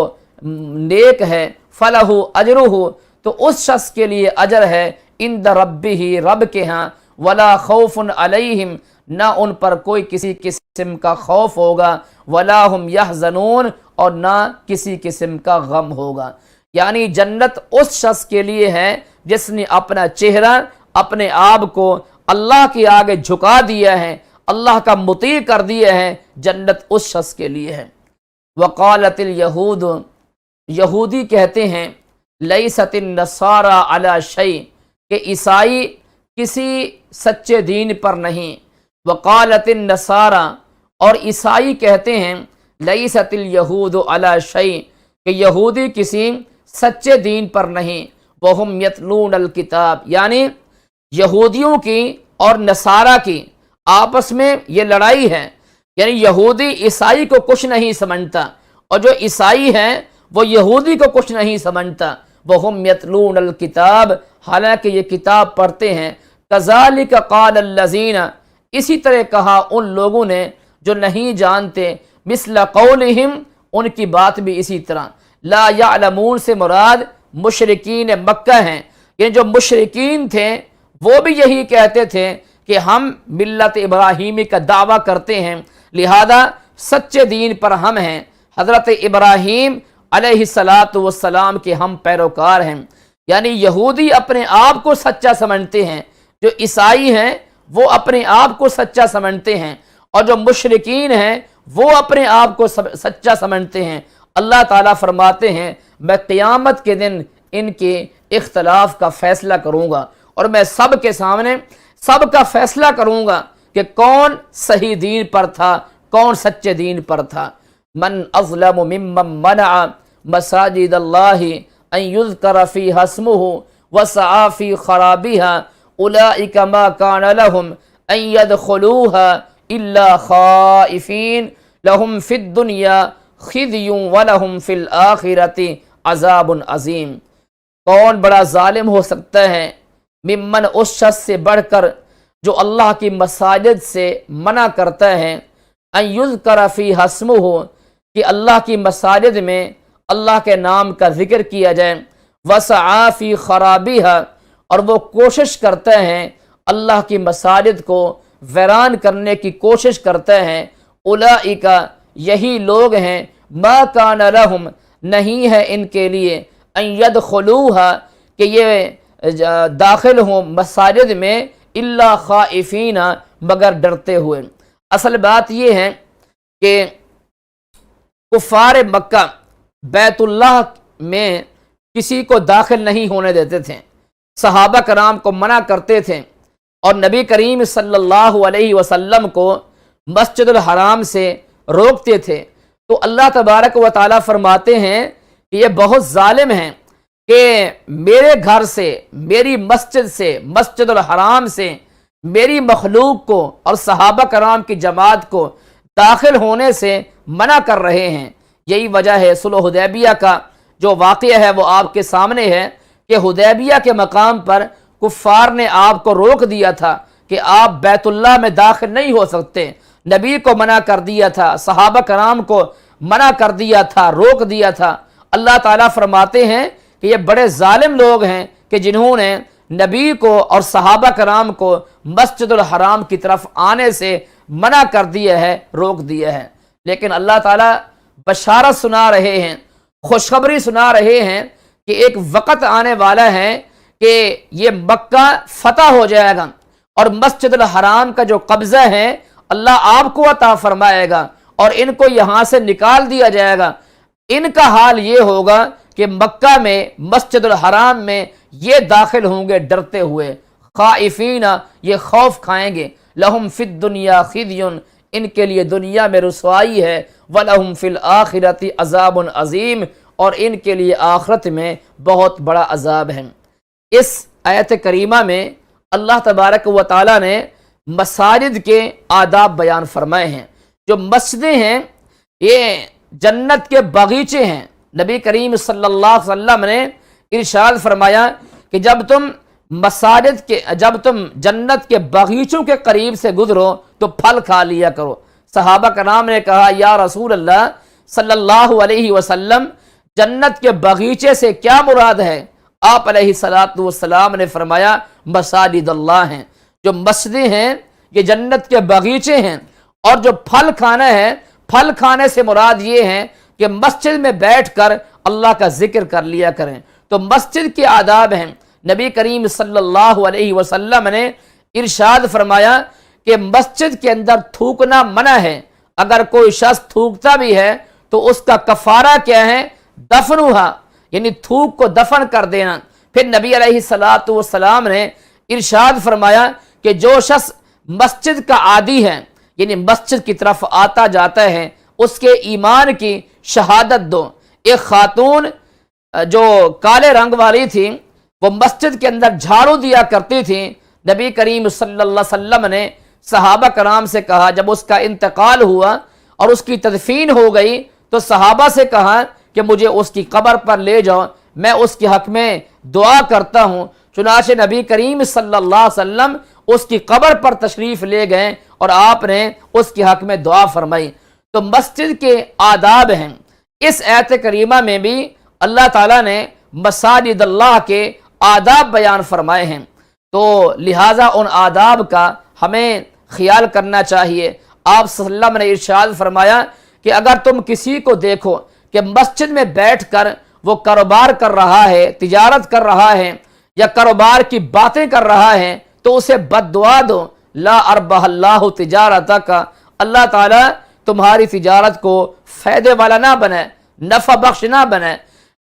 نیک ہے، فلہ اجرہ، تو اس شخص کے لیے اجر ہے عند ربہ، رب کے ہاں، ولا خوف علیہم، نہ ان پر کوئی کسی قسم کا خوف ہوگا، ولا ہم یحزنون، اور نہ کسی قسم کا غم ہوگا۔ یعنی جنت اس شخص کے لیے ہے جس نے اپنا چہرہ، اپنے آپ کو اللہ کے آگے جھکا دیا ہے، اللہ کا مطیع کر دیا ہے، جنت اس شخص کے لیے ہے۔ وقالت الیہود، یہودی کہتے ہیں لیست النصارى علی شیء، کہ عیسائی کسی سچے دین پر نہیں۔ وقالت النصارى، اور عیسائی کہتے ہیں لیست الیہود علی شیء، کہ یہودی کسی سچے دین پر نہیں۔ وہم یتلون الکتاب، یعنی یہودیوں کی اور نصارہ کی آپس میں یہ لڑائی ہے، یعنی یہودی عیسائی کو کچھ نہیں سمجھتا، اور جو عیسائی ہے وہ یہودی کو کچھ نہیں سمجھتا۔ وہم یتلون الکتاب، حالانکہ یہ کتاب پڑھتے ہیں۔ کذالک قال الذین، اسی طرح کہا ان لوگوں نے جو نہیں جانتے، مثل قولہم، ان کی بات بھی اسی طرح۔ لا یعلمون سے مراد مشرکین مکہ ہیں، یعنی جو مشرکین تھے وہ بھی یہی کہتے تھے کہ ہم ملت ابراہیمی کا دعویٰ کرتے ہیں، لہذا سچے دین پر ہم ہیں، حضرت ابراہیم علیہ السلام کے ہم پیروکار ہیں۔ یعنی یہودی اپنے آپ کو سچا سمجھتے ہیں، جو عیسائی ہیں وہ اپنے آپ کو سچا سمجھتے ہیں، اور جو مشرکین ہیں وہ اپنے آپ کو سچا سمجھتے ہیں۔ اللہ تعالیٰ فرماتے ہیں میں قیامت کے دن ان کے اختلاف کا فیصلہ کروں گا، اور میں سب کے سامنے سب کا فیصلہ کروں گا کہ کون صحیح دین پر تھا، کون سچے دین پر تھا۔ من اظلم ممن منع مساجد اللہ ان یذکر فیہا اسمہ وسعی فی خرابہا اولئک ما کان لہم ان یدخلوہا الا خائفین لہم فی الدنیا خزی ولہم فی الآخرۃ عذاب عظیم۔ کون بڑا ظالم ہو سکتا ہے؟ ممن، اس شخص سے بڑھ کر جو اللہ کی مساجد سے منع کرتا ہے، ان یذکر فیہا اسمہ، کہ اللہ کی مساجد میں اللہ کے نام کا ذکر کیا جائے، وسعی فی خرابہا، اور وہ کوشش کرتا ہے اللہ کی مساجد کو ویران کرنے کی کوشش کرتا ہے، اولئک، یہی لوگ ہیں، ما کان لہم، نہیں ہے ان کے لیے، ان یدخلوہا، کہ یہ داخل ہوں مساجد میں، الا خائفین، مگر ڈرتے ہوئے۔ اصل بات یہ ہے کہ کفار مکہ بیت اللہ میں کسی کو داخل نہیں ہونے دیتے تھے، صحابہ کرام کو منع کرتے تھے، اور نبی کریم صلی اللہ علیہ وسلم کو مسجد الحرام سے روکتے تھے۔ تو اللہ تبارک و تعالیٰ فرماتے ہیں کہ یہ بہت ظالم ہیں کہ میرے گھر سے، میری مسجد سے، مسجد الحرام سے میری مخلوق کو اور صحابہ کرام کی جماعت کو داخل ہونے سے منع کر رہے ہیں۔ یہی وجہ ہے صلح حدیبیہ کا جو واقعہ ہے وہ آپ کے سامنے ہے کہ حدیبیہ کے مقام پر کفار نے آپ کو روک دیا تھا کہ آپ بیت اللہ میں داخل نہیں ہو سکتے، نبی کو منع کر دیا تھا، صحابہ کرام کو منع کر دیا تھا، روک دیا تھا۔ اللہ تعالیٰ فرماتے ہیں کہ یہ بڑے ظالم لوگ ہیں کہ جنہوں نے نبی کو اور صحابہ کرام کو مسجد الحرام کی طرف آنے سے منع کر دیا ہے، روک دیا ہے۔ لیکن اللہ تعالیٰ بشارت سنا رہے ہیں، خوشخبری سنا رہے ہیں کہ ایک وقت آنے والا ہے کہ یہ مکہ فتح ہو جائے گا، اور مسجد الحرام کا جو قبضہ ہے اللہ آپ کو عطا فرمائے گا اور ان کو یہاں سے نکال دیا جائے گا۔ ان کا حال یہ ہوگا کہ مکہ میں مسجد الحرام میں یہ داخل ہوں گے ڈرتے ہوئے، خائفین، یہ خوف کھائیں گے، لہم فی الدنیا خزی، ان کے لیے دنیا میں رسوائی ہے، ولہم فی الآخرۃ عذاب عظیم، اور ان کے لیے آخرت میں بہت بڑا عذاب ہے۔ اس آیت کریمہ میں اللہ تبارک و تعالیٰ نے مساجد کے آداب بیان فرمائے ہیں۔ جو مسجدیں ہیں یہ جنت کے باغیچے ہیں۔ نبی کریم صلی اللہ علیہ وسلم نے ارشاد فرمایا کہ جب تم جنت کے باغیچوں کے قریب سے گزرو تو پھل کھا لیا کرو۔ صحابہ کرام نے کہا یا رسول اللہ صلی اللہ علیہ وسلم جنت کے باغیچے سے کیا مراد ہے؟ آپ علیہ الصلاۃ والسلام نے فرمایا مساجد اللہ ہیں، جو مسجدیں ہیں یہ جنت کے باغیچے ہیں، اور جو پھل کھانا ہے، پھل کھانے سے مراد یہ ہے کہ مسجد میں بیٹھ کر اللہ کا ذکر کر لیا کریں۔ تو مسجد کے آداب ہیں۔ نبی کریم صلی اللہ علیہ وسلم نے ارشاد فرمایا کہ مسجد کے اندر تھوکنا منع ہے، اگر کوئی شخص تھوکتا بھی ہے تو اس کا کفارہ کیا ہے؟ دفنھا، یعنی تھوک کو دفن کر دینا۔ پھر نبی علیہ الصلاۃ والسلام نے ارشاد فرمایا کہ جو شخص مسجد کا عادی ہے، یعنی مسجد کی طرف آتا جاتا ہے، اس کے ایمان کی شہادت دو۔ ایک خاتون جو کالے رنگ والی تھی وہ مسجد کے اندر جھاڑو دیا کرتی تھی۔ نبی کریم صلی اللہ علیہ وسلم نے صحابہ کرام سے کہا، جب اس کا انتقال ہوا اور اس کی تدفین ہو گئی تو صحابہ سے کہا کہ مجھے اس کی قبر پر لے جاؤ، میں اس کے حق میں دعا کرتا ہوں۔ چنانچہ نبی کریم صلی اللہ علیہ وسلم اس کی قبر پر تشریف لے گئے اور آپ نے اس کے حق میں دعا فرمائی۔ تو مسجد کے آداب ہیں۔ اس آیت کریمہ میں بھی اللہ تعالیٰ نے مساجد اللہ کے آداب بیان فرمائے ہیں، تو لہٰذا ان آداب کا ہمیں خیال کرنا چاہیے۔ آپ صلی اللہ علیہ وسلم نے ارشاد فرمایا کہ اگر تم کسی کو دیکھو کہ مسجد میں بیٹھ کر وہ کاروبار کر رہا ہے، تجارت کر رہا ہے یا کاروبار کی باتیں کر رہا ہے تو اسے بد دعا دو، لا اربح اللہ تجارتک، اللہ تعالیٰ تمہاری تجارت کو فائدے والا نہ بنائے، نفع بخش نہ بنائے۔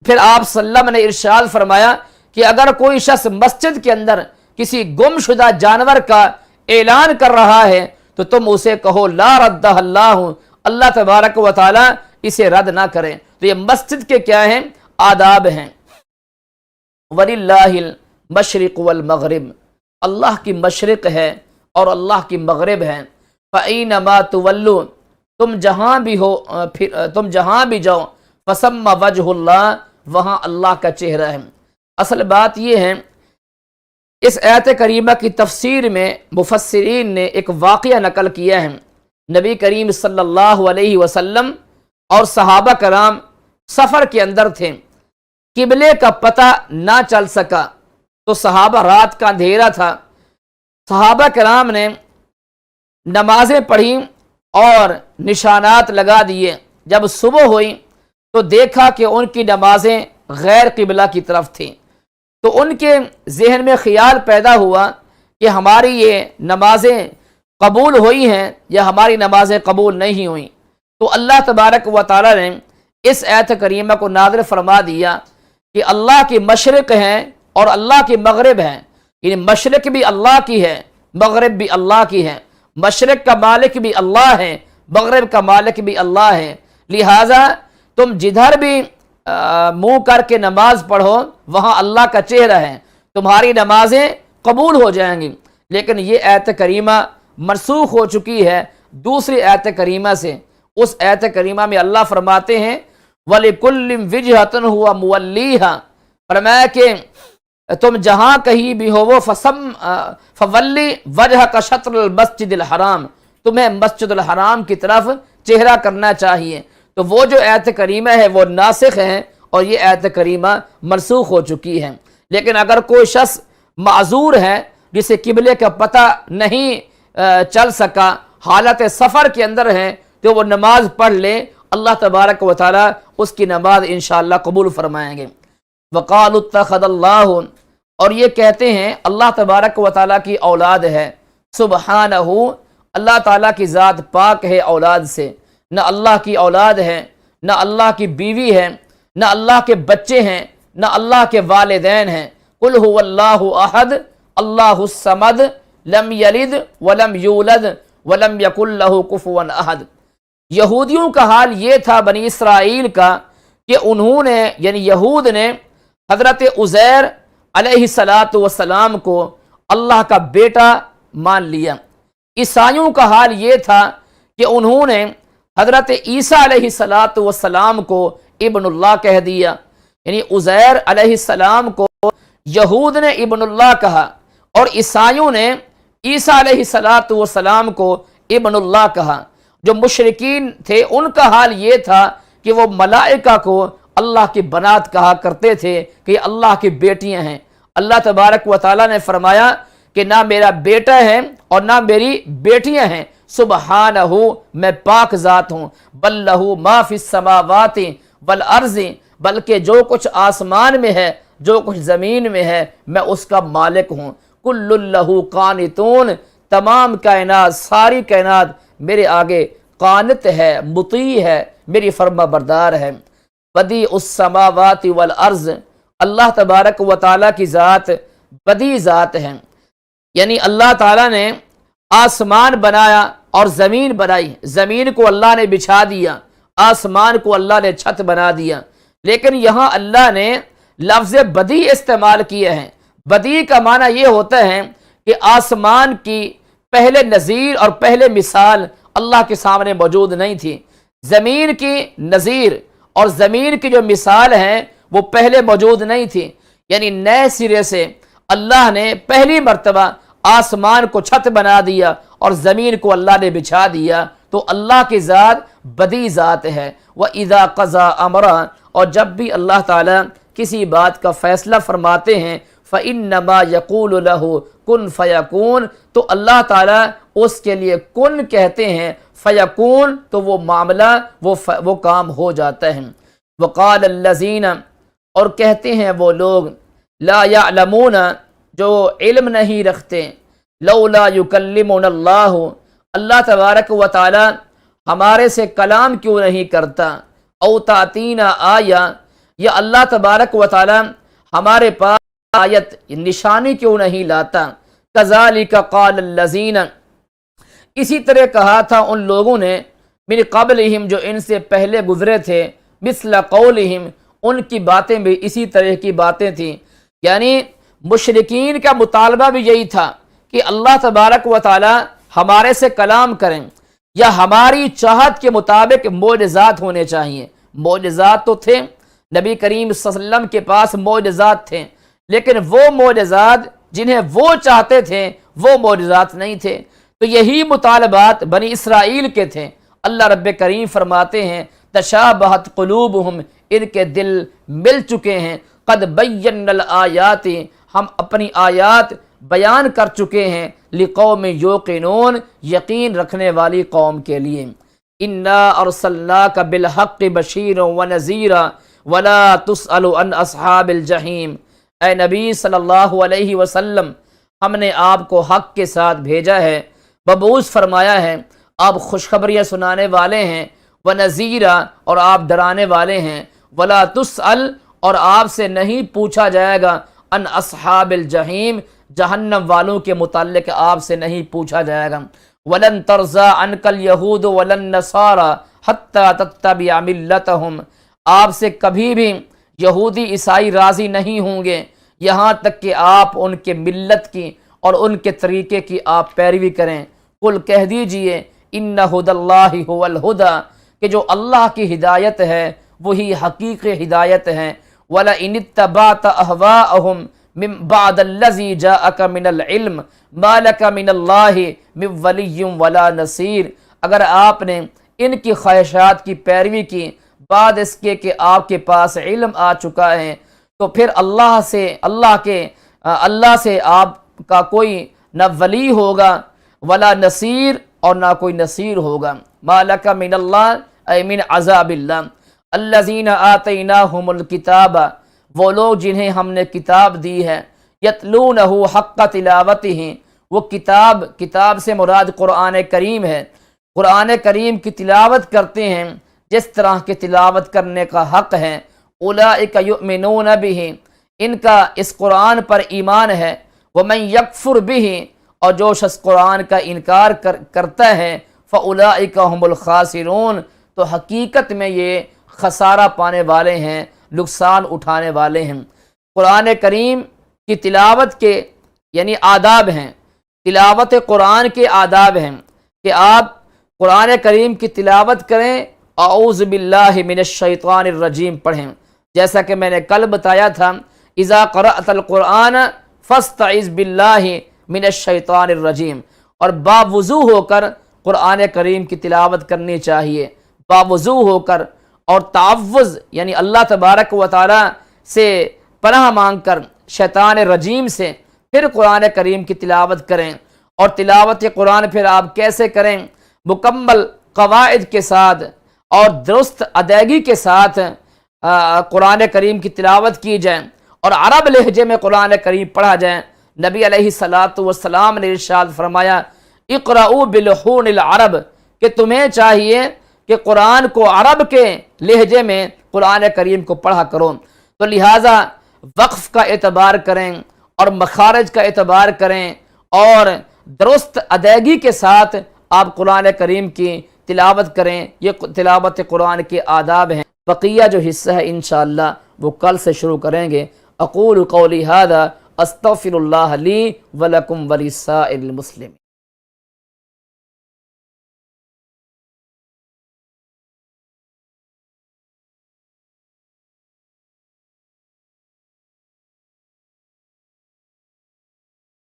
پھر آپ صلی اللہ علیہ وسلم نے ارشاد فرمایا کہ اگر کوئی شخص مسجد کے اندر کسی گم شدہ جانور کا اعلان کر رہا ہے تو تم اسے کہو لا ردہ اللہ، اللہ تبارک و تعالی اسے رد نہ کریں۔ تو یہ مسجد کے کیا ہیں؟ آداب ہیں۔ وَلِلَّهِ الْمَشْرِقُ وَالْمَغْرِبُ، اللہ کی مشرق ہے اور اللہ کی مغرب ہے۔ فَأَيْنَمَا تُوَلُّوا، تم جہاں بھی جاؤ، فَثَمَّ وَجْهُ اللَّهِ، وہاں اللہ کا چہرہ ہے۔ اصل بات یہ ہے، اس آیت کریمہ کی تفسیر میں مفسرین نے ایک واقعہ نقل کیا ہے۔ نبی کریم صلی اللہ علیہ وسلم اور صحابہ کرام سفر کے اندر تھے، قبلے کا پتہ نہ چل سکا، تو صحابہ، رات کا اندھیرا تھا، صحابہ کرام نے نمازیں پڑھی اور نشانات لگا دیے۔ جب صبح ہوئی تو دیکھا کہ ان کی نمازیں غیر قبلہ کی طرف تھیں، تو ان کے ذہن میں خیال پیدا ہوا کہ ہماری یہ نمازیں قبول ہوئی ہیں یا ہماری نمازیں قبول نہیں ہوئیں۔ تو اللہ تبارک و تعالی نے اس آیت کریمہ کو نازل فرما دیا کہ اللہ کی مشرق ہے اور اللہ کی مغرب ہے، یعنی مشرق بھی اللہ کی ہے، مغرب بھی اللہ کی ہے، مشرق کا مالک بھی اللہ ہے، مغرب کا مالک بھی اللہ ہے، لہٰذا تم جدھر بھی منہ کر کے نماز پڑھو وہاں اللہ کا چہرہ ہے، تمہاری نمازیں قبول ہو جائیں گی۔ لیکن یہ آیت کریمہ منسوخ ہو چکی ہے دوسری آیت کریمہ سے۔ اس آیت کریمہ میں اللہ فرماتے ہیں وَلِكُلٍّ وِجْهَةٌ هُوَ مُوَلِّيهَا، فرمایا کہ تم جہاں کہیں بھی ہو وہ فَوَلِّ وَجْهَكَ شَطْرَ الْمَسْجِدِ الْحَرَامِ، تمہیں مسجد الحرام کی طرف چہرہ کرنا چاہیے۔ تو وہ جو آیت کریمہ ہے وہ ناسخ ہے اور یہ آیت کریمہ منسوخ ہو چکی ہے۔ لیکن اگر کوئی شخص معذور ہے جسے قبلے کا پتہ نہیں چل سکا، حالت سفر کے اندر ہے، تو وہ نماز پڑھ لے، اللہ تبارک و تعالی اس کی نماز انشاءاللہ قبول فرمائیں گے۔ وَقَالُوا اتَّخَذَ اللَّهُ، اور یہ کہتے ہیں اللہ تبارک و تعالی کی اولاد ہے، سبحانہ، اللہ تعالیٰ کی ذات پاک ہے اولاد سے، نہ اللہ کی اولاد ہے، نہ اللہ کی بیوی ہے، نہ اللہ کے بچے ہیں، نہ اللہ کے والدین ہیں۔ قل هو اللہ احد اللہ الصمد لم یلد ولم یولد ولم یکن لہ کفوا احد۔ یہودیوں کا حال یہ تھا بنی اسرائیل کا کہ انہوں نے یعنی یہود نے حضرت عزیر علیہ السلام کو اللہ کا بیٹا مان لیا۔ عیسائیوں کا حال یہ تھا کہ انہوں نے حضرت عیسیٰ علیہ السلام کو ابن اللہ کہہ دیا، یعنی عزیر علیہ السلام کو یہود نے ابن اللہ کہا اور عیسائیوں نے عیسیٰ علیہ السلام کو ابن اللہ کہا۔ جو مشرکین تھے ان کا حال یہ تھا کہ وہ ملائکہ کو اللہ کی بنات کہا کرتے تھے کہ یہ اللہ کی بیٹیاں ہیں۔ اللہ تبارک و تعالیٰ نے فرمایا کہ نہ میرا بیٹا ہے اور نہ میری بیٹیاں ہیں، سبحانہ میں پاک ذات ہوں، بل لہ ما فی السماوات والارض، بلکہ جو کچھ آسمان میں ہے جو کچھ زمین میں ہے میں اس کا مالک ہوں۔ کل لہ قانتون، تمام کائنات ساری کائنات میرے آگے قانت ہے، مطیع ہے، میری فرما بردار ہے۔ بدیع السماوات والارض، اللہ تبارک و تعالیٰ کی ذات بدیع ذات ہے، یعنی اللہ تعالیٰ نے آسمان بنایا اور زمین بنائی، زمین کو اللہ نے بچھا دیا، آسمان کو اللہ نے چھت بنا دیا، لیکن یہاں اللہ نے لفظ بدیع استعمال کیے ہیں۔ بدیع کا معنی یہ ہوتا ہے کہ آسمان کی پہلے نظیر اور پہلے مثال اللہ کے سامنے موجود نہیں تھی، زمین کی نظیر اور زمین کی جو مثال ہیں وہ پہلے موجود نہیں تھی، یعنی نئے سرے سے اللہ نے پہلی مرتبہ آسمان کو چھت بنا دیا اور زمین کو اللہ نے بچھا دیا، تو اللہ کی ذات بدیع ذات ہے۔ وَإِذَا قَضَىٰ أَمْرًا، اور جب بھی اللہ تعالیٰ کسی بات کا فیصلہ فرماتے ہیں فَإِنَّمَا يَقُولُ لَهُ كُن فَيَكُونُ، تو اللہ تعالیٰ اس کے لیے کن کہتے ہیں، فیکون تو وہ معاملہ وہ کام ہو جاتا ہے۔ وقال الذین، اور کہتے ہیں وہ لوگ، لا یعلمون، جو علم نہیں رکھتے، لولا یکلمنا اللہ، اللہ تبارک و تعالی ہمارے سے کلام کیوں نہیں کرتا، او تاتینا آیا، یا اللہ تبارک و تعالی ہمارے پاس آیت نشانی کیوں نہیں لاتا۔ کذالک قال الذین، اسی طرح کہا تھا ان لوگوں نے، من قبلہم، جو ان سے پہلے گزرے تھے، مثل قولہم، ان کی باتیں بھی اسی طرح کی باتیں تھیں، یعنی مشرکین کا مطالبہ بھی یہی تھا کہ اللہ تبارک و تعالی ہمارے سے کلام کریں، یا ہماری چاہت کے مطابق معجزات ہونے چاہیے۔ معجزات تو تھے، نبی کریم صلی اللہ علیہ وسلم کے پاس معجزات تھے، لیکن وہ معجزات جنہیں وہ چاہتے تھے وہ معجزات نہیں تھے۔ تو یہی مطالبات بنی اسرائیل کے تھے۔ اللہ رب کریم فرماتے ہیں تشابہت قلوبہم، ان کے دل مل چکے ہیں، قد بینا الآیات، ہم اپنی آیات بیان کر چکے ہیں، لقوم یوقنون، یقین رکھنے والی قوم کے لیے۔ انا ارسلناک بالحق بشیرا ونذیرا ولا تسأل عن اصحاب الجحیم، اے نبی صلی اللہ علیہ وسلم، ہم نے آپ کو حق کے ساتھ بھیجا ہے، مبعوث فرمایا ہے، آپ خوشخبریاں سنانے والے ہیں، ونذیرا، اور آپ ڈرانے والے ہیں، ولا تسأل، اور آپ سے نہیں پوچھا جائے گا، ان اصحاب الجحیم، جہنم والوں کے متعلق آپ سے نہیں پوچھا جائے گا۔ ولن ترضى عنك اليهود ولا النصارى حتى تتبع ملتهم، آپ سے کبھی بھی یہودی عیسائی راضی نہیں ہوں گے یہاں تک کہ آپ ان کے ملت کی اور ان کے طریقے کی آپ پیروی کریں۔ قل کہہ دیجئے، ان ھدی اللہ ھو الھدی، کہ جو اللہ کی ہدایت ہے وہی حقیقی ہدایت ہے۔ وَلَئِنِ اتَّبَعْتَ أَهْوَاءَهُمْ من بعد الذی جاءک من العلم ما لک من اللہ من ولی ولا نصیر، اگر آپ نے ان کی خواہشات کی پیروی کی بعد اس کے کہ آپ کے پاس علم آ چکا ہے، تو پھر اللہ سے آپ کا کوئی نہ ولی ہوگا ولا نصیر، اور نہ کوئی نصیر ہوگا۔ ما لک من اللہ ای من عذاب اللہ۔ الذین آتیناہم الکتاب، وہ لوگ جنہیں ہم نے کتاب دی ہے، یتلونہ حق تلاوتہ، وہ کتاب سے مراد قرآن کریم ہے، قرآن کریم کی تلاوت کرتے ہیں جس طرح کی تلاوت کرنے کا حق ہے، اولئک یؤمنون بہ، ان کا اس قرآن پر ایمان ہے، ومن یکفر بہ، اور جو شخص قرآن کا انکار کرتا ہے، فاولئک هم الخاسرون، تو حقیقت میں یہ خسارہ پانے والے ہیں، نقصان اٹھانے والے ہیں۔ قرآن کریم کی تلاوت کے یعنی آداب ہیں، تلاوت قرآن کے آداب ہیں کہ آپ قرآن کریم کی تلاوت کریں، اعوذ باللہ من الشیطان الرجیم پڑھیں، جیسا کہ میں نے کل بتایا تھا، اذا قرأت القرآن فاستعذ باللہ من الشیطان الرجیم، اور باوضو ہو کر قرآن کریم کی تلاوت کرنی چاہیے، باوضو ہو کر، اور تعوذ یعنی اللہ تبارک و تعالی سے پناہ مانگ کر شیطان رجیم سے، پھر قرآن کریم کی تلاوت کریں۔ اور تلاوت قرآن پھر آپ کیسے کریں؟ مکمل قواعد کے ساتھ اور درست ادائیگی کے ساتھ قرآن کریم کی تلاوت کی جائے اور عرب لہجے میں قرآن کریم پڑھا جائے۔ نبی علیہ الصلاۃ والسلام نے ارشاد فرمایا، اقرؤوا بلحون العرب، کہ تمہیں چاہیے کہ قرآن کو عرب کے لہجے میں قرآن کریم کو پڑھا کرو۔ تو لہٰذا وقف کا اعتبار کریں اور مخارج کا اعتبار کریں اور درست ادائیگی کے ساتھ آپ قرآن کریم کی تلاوت کریں۔ یہ تلاوت قرآن کے آداب ہیں۔ بقیہ جو حصہ ہے انشاءاللہ وہ کل سے شروع کریں گے۔ اقول قولی ھذا استغفر اللہ لی ولکم ولسائر المسلمین۔